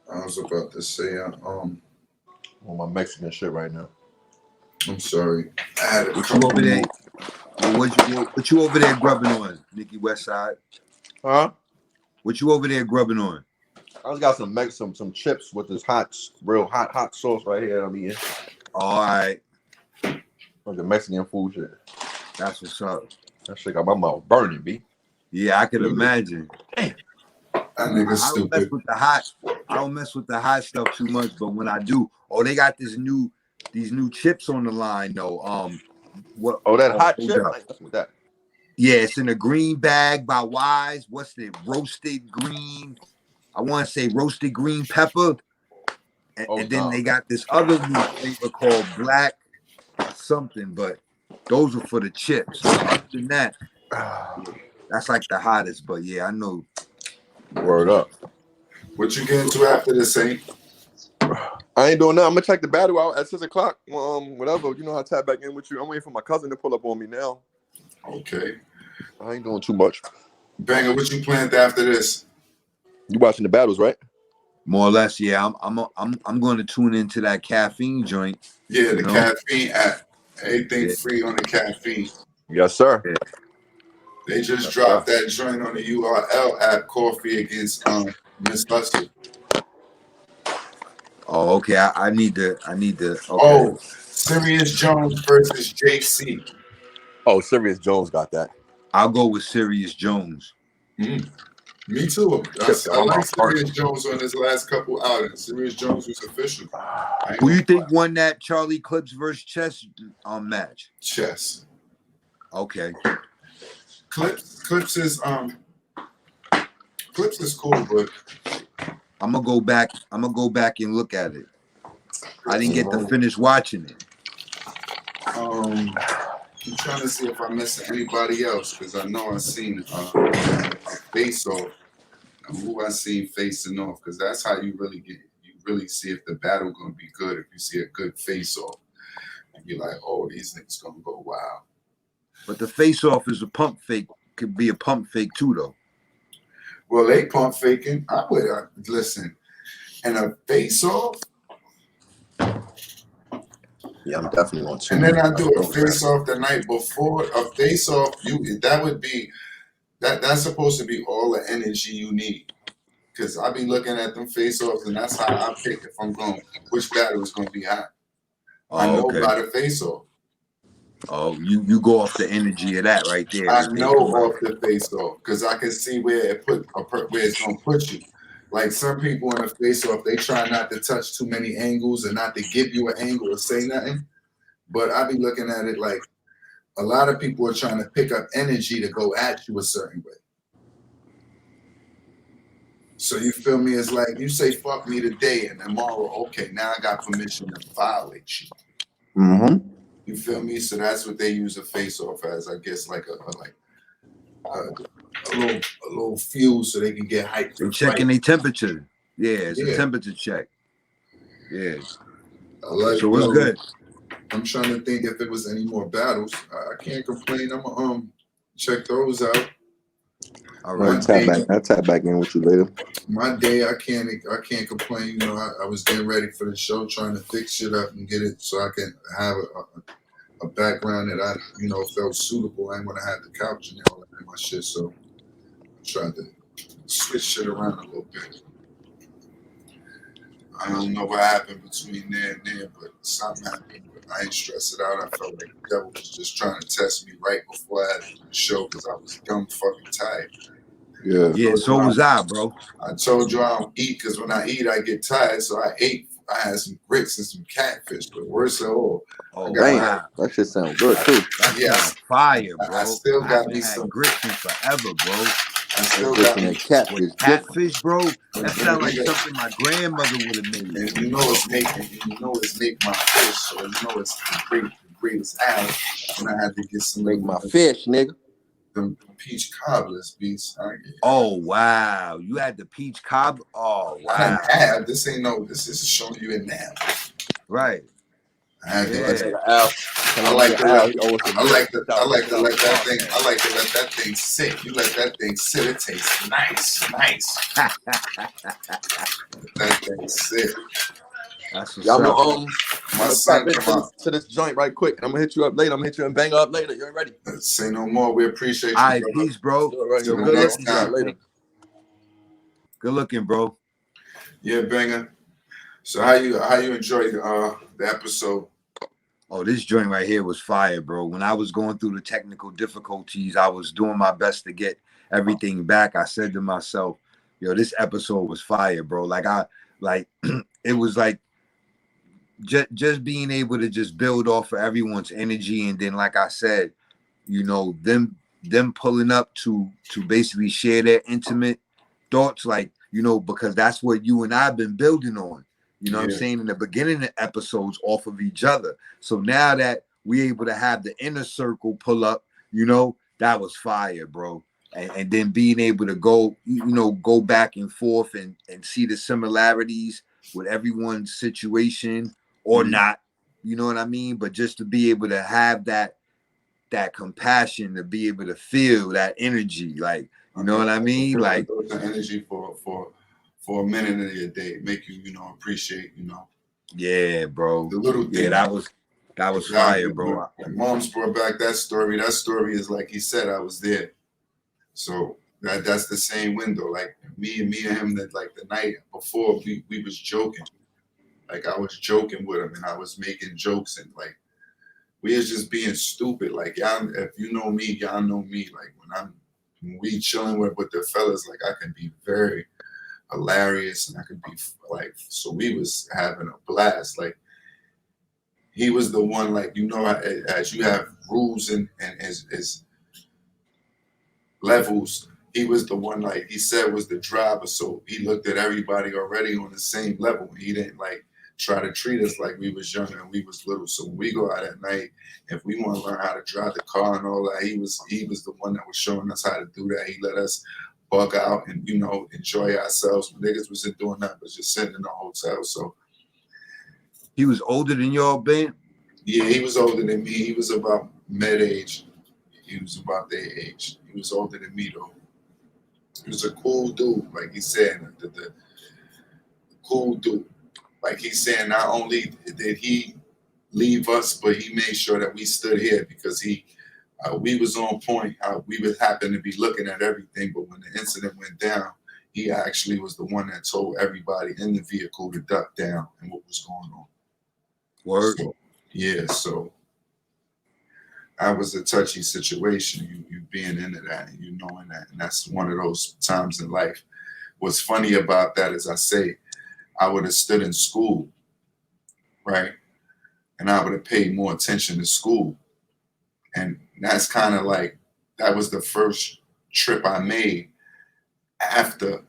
I was about to say on my Mexican shit right now. I'm sorry. I had a what you over there? What you over there grubbing on, Nicky Westside? Huh? What you over there grubbing on? I just got some chips with this real hot sauce right here. I'm eating. All right. Like the Mexican food shit. That's what's up. That shit got my mouth burning, B. Yeah, I could imagine. That nigga's stupid. I don't mess with the hot stuff too much, but when I do, they got these new chips on the line though. What? Oh, that hot chip? What's with that? Yeah, it's in a green bag by Wise. What's the roasted green? I want to say roasted green pepper. And then they got this other new flavor called black something, but those are for the chips. Other than that, that's like the hottest. But yeah, I know. Word up. What you getting to after this, Saint? I ain't doing that. I'm gonna check the battle out at 6 o'clock. Whatever. You know how I tap back in with you. I'm waiting for my cousin to pull up on me now. Okay. I ain't doing too much. Banger, what you planned after this? You watching the battles, right? More or less, yeah. I'm going to tune into that caffeine joint. Yeah, the caffeine app. Everything free on the caffeine. Yes, sir. Yeah. They just dropped that joint on the URL app, Coffee against Miss Hustle. Oh, okay. I need to. Okay. Oh, Sirius Jones versus JC. Oh, Sirius Jones got that. I'll go with Sirius Jones. Me too. I like Sirius Jones on his last couple outings. Sirius Jones was official. Who you think won that Charlie Clips versus Chess match? Chess. Okay. Clips is cool, but I'm gonna go back and look at it. I didn't get to finish watching it. I'm trying to see if I'm missing anybody else because I know I've seen a face off. Who I seen facing off, because that's how you really see if the battle gonna be good. If you see a good face off, and you're like, oh, these niggas gonna go wild. But the face off is a pump fake. Could be a pump fake too, though. Well, they pump faking. I would listen, and a face off. Yeah, I'm definitely going to. And then I do a face off the night before. A face off, that's supposed to be all the energy you need. Because I be looking at them face offs, and that's how I pick if I'm going, which battle is going to be hot. I know about a face off. Oh, you go off the energy of that right there. I know off the face off because I can see where it's going to put you. Like some people in the face off, they try not to touch too many angles and not to give you an angle or say nothing. But I be looking at it like a lot of people are trying to pick up energy to go at you a certain way. So you feel me? It's like you say "fuck me" today, and tomorrow, okay, now I got permission to violate you. Mm-hmm. You feel me? So that's what they use a face off as, I guess, like a little fuse, so they can get hyped. They're checking their temperature. Yeah, it's a temperature check. Yeah. So what's good? I'm trying to think if there was any more battles. I can't complain. I'm gonna check those out. All right. I'll tap back in with you later. My day, I can't complain. You know, I was getting ready for the show, trying to fix shit up and get it so I can have a background that I, felt suitable. I didn't want to have the couch and all that in my shit, so I tried to switch shit around a little bit. I don't know what happened between there and there, but something happened. But I ain't stressed it out. I felt like the devil was just trying to test me right before I had to do the show because I was dumb fucking tired. Yeah. Yeah, so was I, bro. I told you I don't eat because when I eat, I get tired. So I ate. I had some grits and some catfish, but worse of all, Oh, Damn, wow. that shit sound good too. That yeah, sounds fire, bro. I still I got haven't me had some. grits in forever, bro. I still That grits got and me. that catfish With different. catfish, bro, And, that sounds like something my grandmother would have made. and you know it's make my fish, so you know it's the greatest out. And I had to get some Make my fish, nigga. them peach cobblers, beats. Oh wow, you had the peach cob. Oh I didn't wow, have. This ain't no. This is showing you it now. right. I had to Yeah. let Nigga Al. I like to let. He owes some I like to. $50,000 I like to let that thing. process. I like to let that thing sit. You let that thing sit. It tastes nice. That thing sit. That's what's Y'all up. know, My let's son tap come into out. to this joint right quick. I'm gonna hit you up later. I'm gonna hit you and bang up later. You ain't ready? Say no more. We appreciate you, All right, brother. peace, bro. Do it right Till here, the Good next looking, time. later. good looking, bro. Yeah, banger. So how you enjoyed the episode? Oh, this joint right here was fire, bro. When I was going through the technical difficulties, I was doing my best to get everything back. I said to myself, yo, this episode was fire, bro. It was like just being able to just build off of everyone's energy. And then, like I said, them pulling up to basically share their intimate thoughts, like, because that's what you and I've been building on. You know what I'm Yeah. saying? In the beginning of episodes off of each other. So now that we're able to have the inner circle pull up, that was fire, bro. And then being able to go back and forth and see the similarities with everyone's situation or not, you know what I mean? But just to be able to have that compassion, to be able to feel that energy, like, you know what I mean? Like, the energy for a minute of your day, make you appreciate yeah, bro. the little things. Yeah, that was fire, bro. My mom's brought back that story. That story is like he said, I was there. So that's the same window. Like me and him, that like the night before we was joking. Like I was joking with him and I was making jokes and like we was just being stupid. Like y'all, if you know me, y'all know me. Like when we chilling with the fellas, like I can be very hilarious and I can be like, so we was having a blast. Like he was the one, like, as you have rules and as levels, he was the one, like he said, was the driver. So he looked at everybody already on the same level. He didn't like try to treat us like we was young and we was little. So when we go out at night, if we want to learn how to drive the car and all that, he was the one that was showing us how to do that. He let us bug out and enjoy ourselves. When niggas wasn't doing that, but just sitting in the hotel. So He was older than y'all, Ben? yeah, he was older than me. He was about mid-age. He was about their age. He was older than me though. He was a cool dude, like he said, the cool dude. Like he's saying, not only did he leave us, but he made sure that we stood here because we was on point. We would happen to be looking at everything, but when the incident went down, he actually was the one that told everybody in the vehicle to duck down and what was going on. Word. So, yeah, so that was a touchy situation. You being into that and you knowing that, and that's one of those times in life. What's funny about that is I say, I would have stood in school, right? And I would have paid more attention to school. And that's kind of like, that was the first trip I made after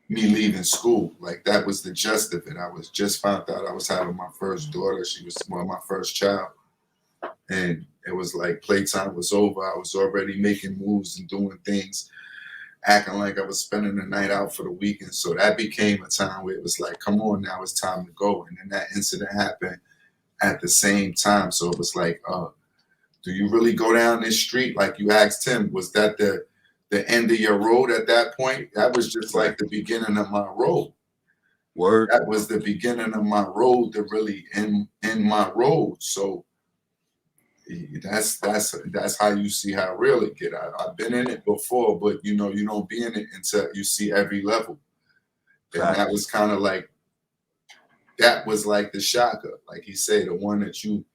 me leaving school. Like that was the gist of it. I was just found out I was having my first daughter. She was my first child. And it was like playtime was over. I was already making moves and doing things, acting like I was spending the night out for the weekend. So that became a time where it was like, come on now, it's time to go. And then that incident happened at the same time. So it was like, do you really go down this street? Like you asked him, was that the end of your road at that point? That was just like the beginning of my road. Word. That was the beginning of my road to really end my road. So That's how you see how real it get. I've been in it before, but you don't be in it until you see every level. And that was kind of like, that was like the shocker, like he said, the one that you,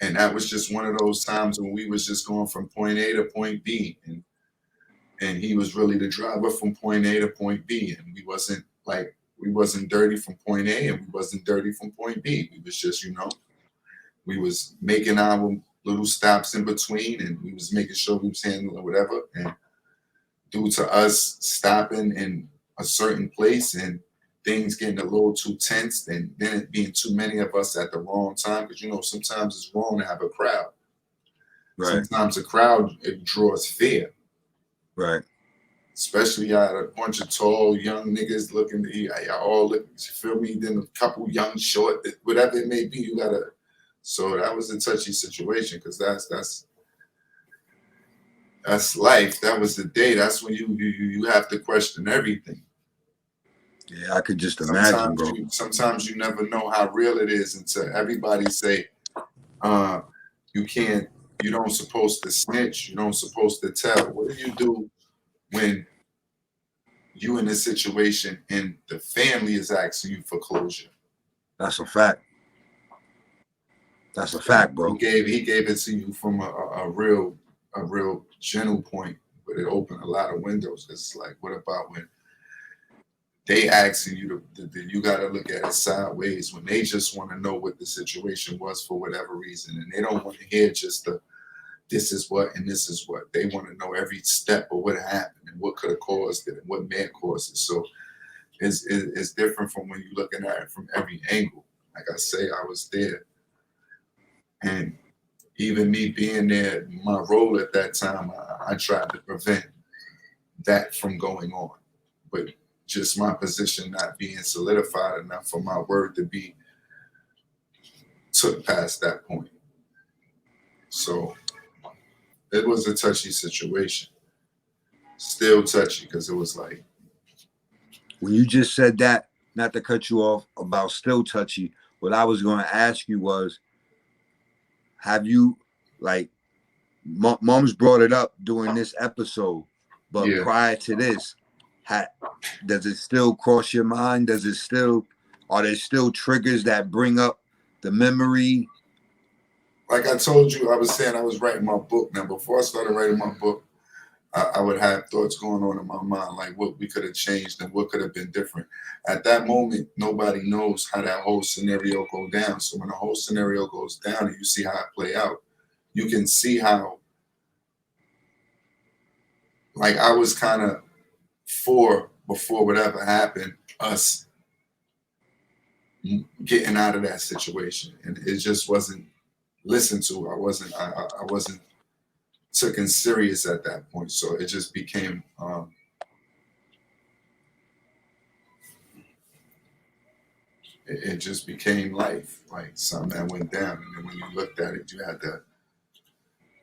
and that was just one of those times when we was just going from point A to point B, and he was really the driver from point A to point B, and we wasn't dirty from point A, and we wasn't dirty from point B. We was just, we was making our little stops in between, and we was making sure we was handling whatever. And due to us stopping in a certain place and things getting a little too tense, and then it being too many of us at the wrong time, because sometimes it's wrong to have a crowd. Right. Sometimes a crowd, it draws fear. Right. Especially you had a bunch of tall young niggas looking to y'all all look, you feel me? Then a couple young short, whatever it may be, you gotta. So that was a touchy situation, because that's life. That was the day. That's when you have to question everything. Yeah, I could just imagine, bro. Sometimes you never know how real it is until everybody say, you don't supposed to snitch, you don't supposed to tell. What do you do when you in a situation and the family is asking you for closure? That's a fact. That's a fact, bro. He gave it to you from a real gentle point, but it opened a lot of windows. It's like, what about when they asking you you got to look at it sideways, when they just want to know what the situation was for whatever reason, and they don't want to hear just this is what and this is what. They want to know every step of what happened and what could have caused it and what may have caused it. So it's different from when you're looking at it from every angle. Like I say, I was there, and even me being there, my role at that time, I tried to prevent that from going on, but just my position not being solidified enough for my word to be took past that point. So it was a touchy situation. Still touchy, because it was like, when you just said that, not to cut you off, about still touchy, what I was going to ask you was, have you, like, Mom's brought it up during this episode, but prior to this, does it still cross your mind? Are there still triggers that bring up the memory? Like I told you, I was saying I was writing my book. Now, before I started writing my book, I would have thoughts going on in my mind, like what we could have changed and what could have been different. At that moment, nobody knows how that whole scenario go down. So when the whole scenario goes down and you see how it play out, you can see how, like, I was kind of before whatever happened, us getting out of that situation, and it just wasn't listened to. I wasn't taken serious at that point, so it just became it just became life, like something that went down, and then when you looked at it, you had to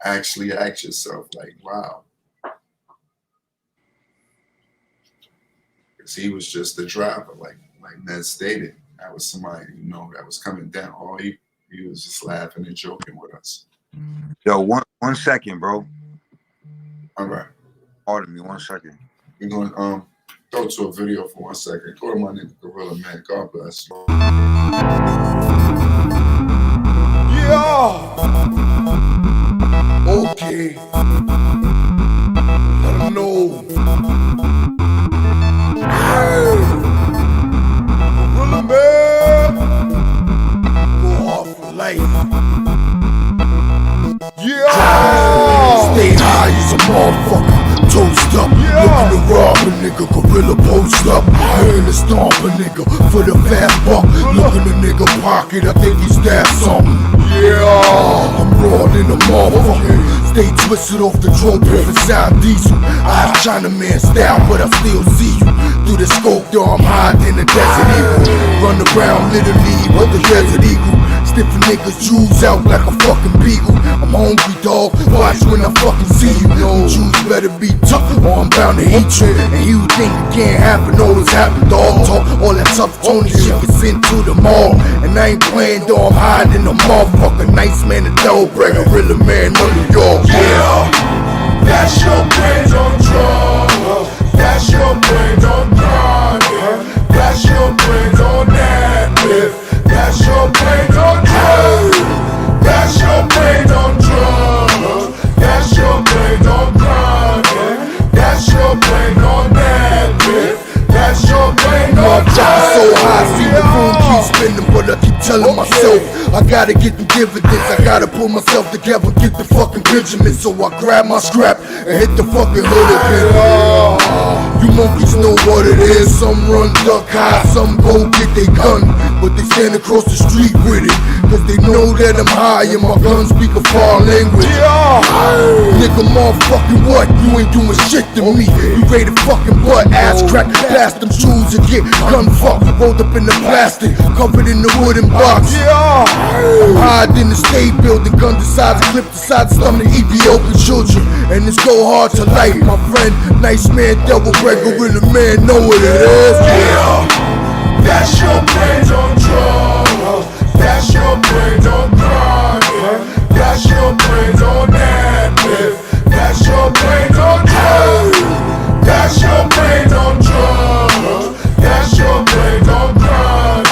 actually ask yourself, like, wow. He was just the driver, like Ned stated. That was somebody, that was coming down. He was just laughing and joking with us. Yo, one second, bro. All right. Pardon me, 1 second. We're going to go to a video for 1 second. Go to my nigga Gorilla, man. God bless. Yeah. Okay. Let them know. Gorilla, man. Go hard for life. Yeah. Stay high as a motherfucker. Toast up, looking to rob a nigga, gorilla post up. Heard to stomp a nigga for the fast buck. Look in the nigga pocket, I think he stabbed something. Yeah, I'm raw in the motherfucker. Stay twisted off the dope if it sound diesel. I have Chinaman style, but I still see you. Through the scope, though I'm hiding in the desert eagle. Run around literally with the desert eagle. sniffing niggas Jews out like a fucking beagle. I'm hungry, dog. Watch when I fucking see you. Know Jews better be tough, or I'm bound to eat you. And you think it can't happen, always happen, dog. Talk all that tough Tony shit gets into the mall. And I ain't playing, dog. I'm hiding the motherfucker. Nice man, the thoroughbred, gorilla man, of New York. Yeah, that's your brains on drugs. That's your brains on crime. That's your brains on that lift. That's your brains on drugs. That's your brains on drugs. That's your brains on crime. That's your brains on that lift. That's your brains on drugs. So high, see the room keep spinning, but I keep telling myself I gotta get the dividends. I gotta pull myself together, get the fucking Benjamin. So I grab my scrap and hit the fucking hood again. You monkeys know what it is. Some run duck high, some go get they gun, but they stand across the street with it, cause they know that I'm high and my gun speak a foreign language. Nigga, motherfucking what? You ain't doing shit to me. You ready to fucking butt ass crack, blast them shoes and get gun fucked, rolled up in the plastic, covered in the wooden box. I'm hide in the state building, gun the sides, clip the sides, stomach, Ethiopian children, and it's go hard to light. My friend, nice man, devil bread, gorilla man, know what it is. Yeah, that's your brains on drugs. That's your brains on crime. That's your brains on that lift. That's your brains on drugs. That's your brains on drugs. That's your brains on crime.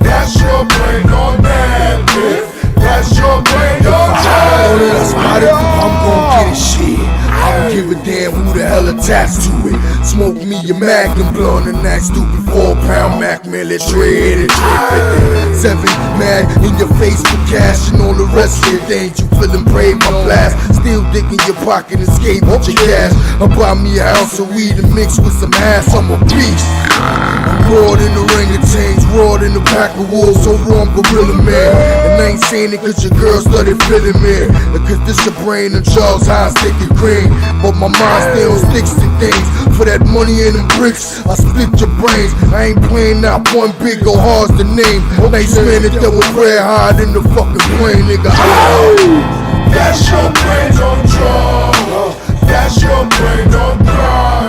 That's your brains on that lift. That's your brains on drugs. I'm gon' get it, shit. I don't give a damn who the hell attached to it. Smoke me a Magnum blunt and that stupid 4-pound Mac, man, let's trade it. 7 mad in your face for cash and all the rest of your things. You feeling brave, my blast. Still digging your pocket and skate with your cash. I buy me a ounce of weed and mix with some ass, I'm a beast. I'm raw than the orangutans, raw than the pack of wolves, so raw I'm gorilla man. And I ain't saying it cause your girl started feeling me, cause this your brain and Charles High stick and green. But my mind still sticks to things. For that money and them bricks, I split your brains. I ain't playing not one big go hard's the name. Nice man that was red hard in the fucking plane, nigga. That's your brains on drugs. That's your brains on crime.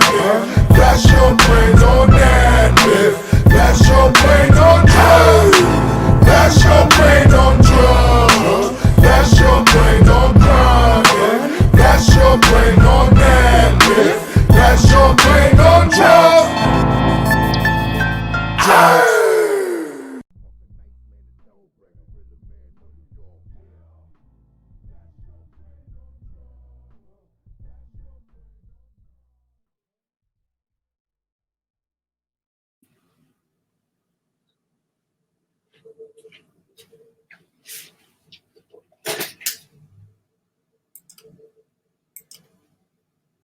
That's your brains on that lift. That's your brains on drugs. That's your brains on drugs. That's your brains on crime. That's your brain on that lift. That's your brain on drugs.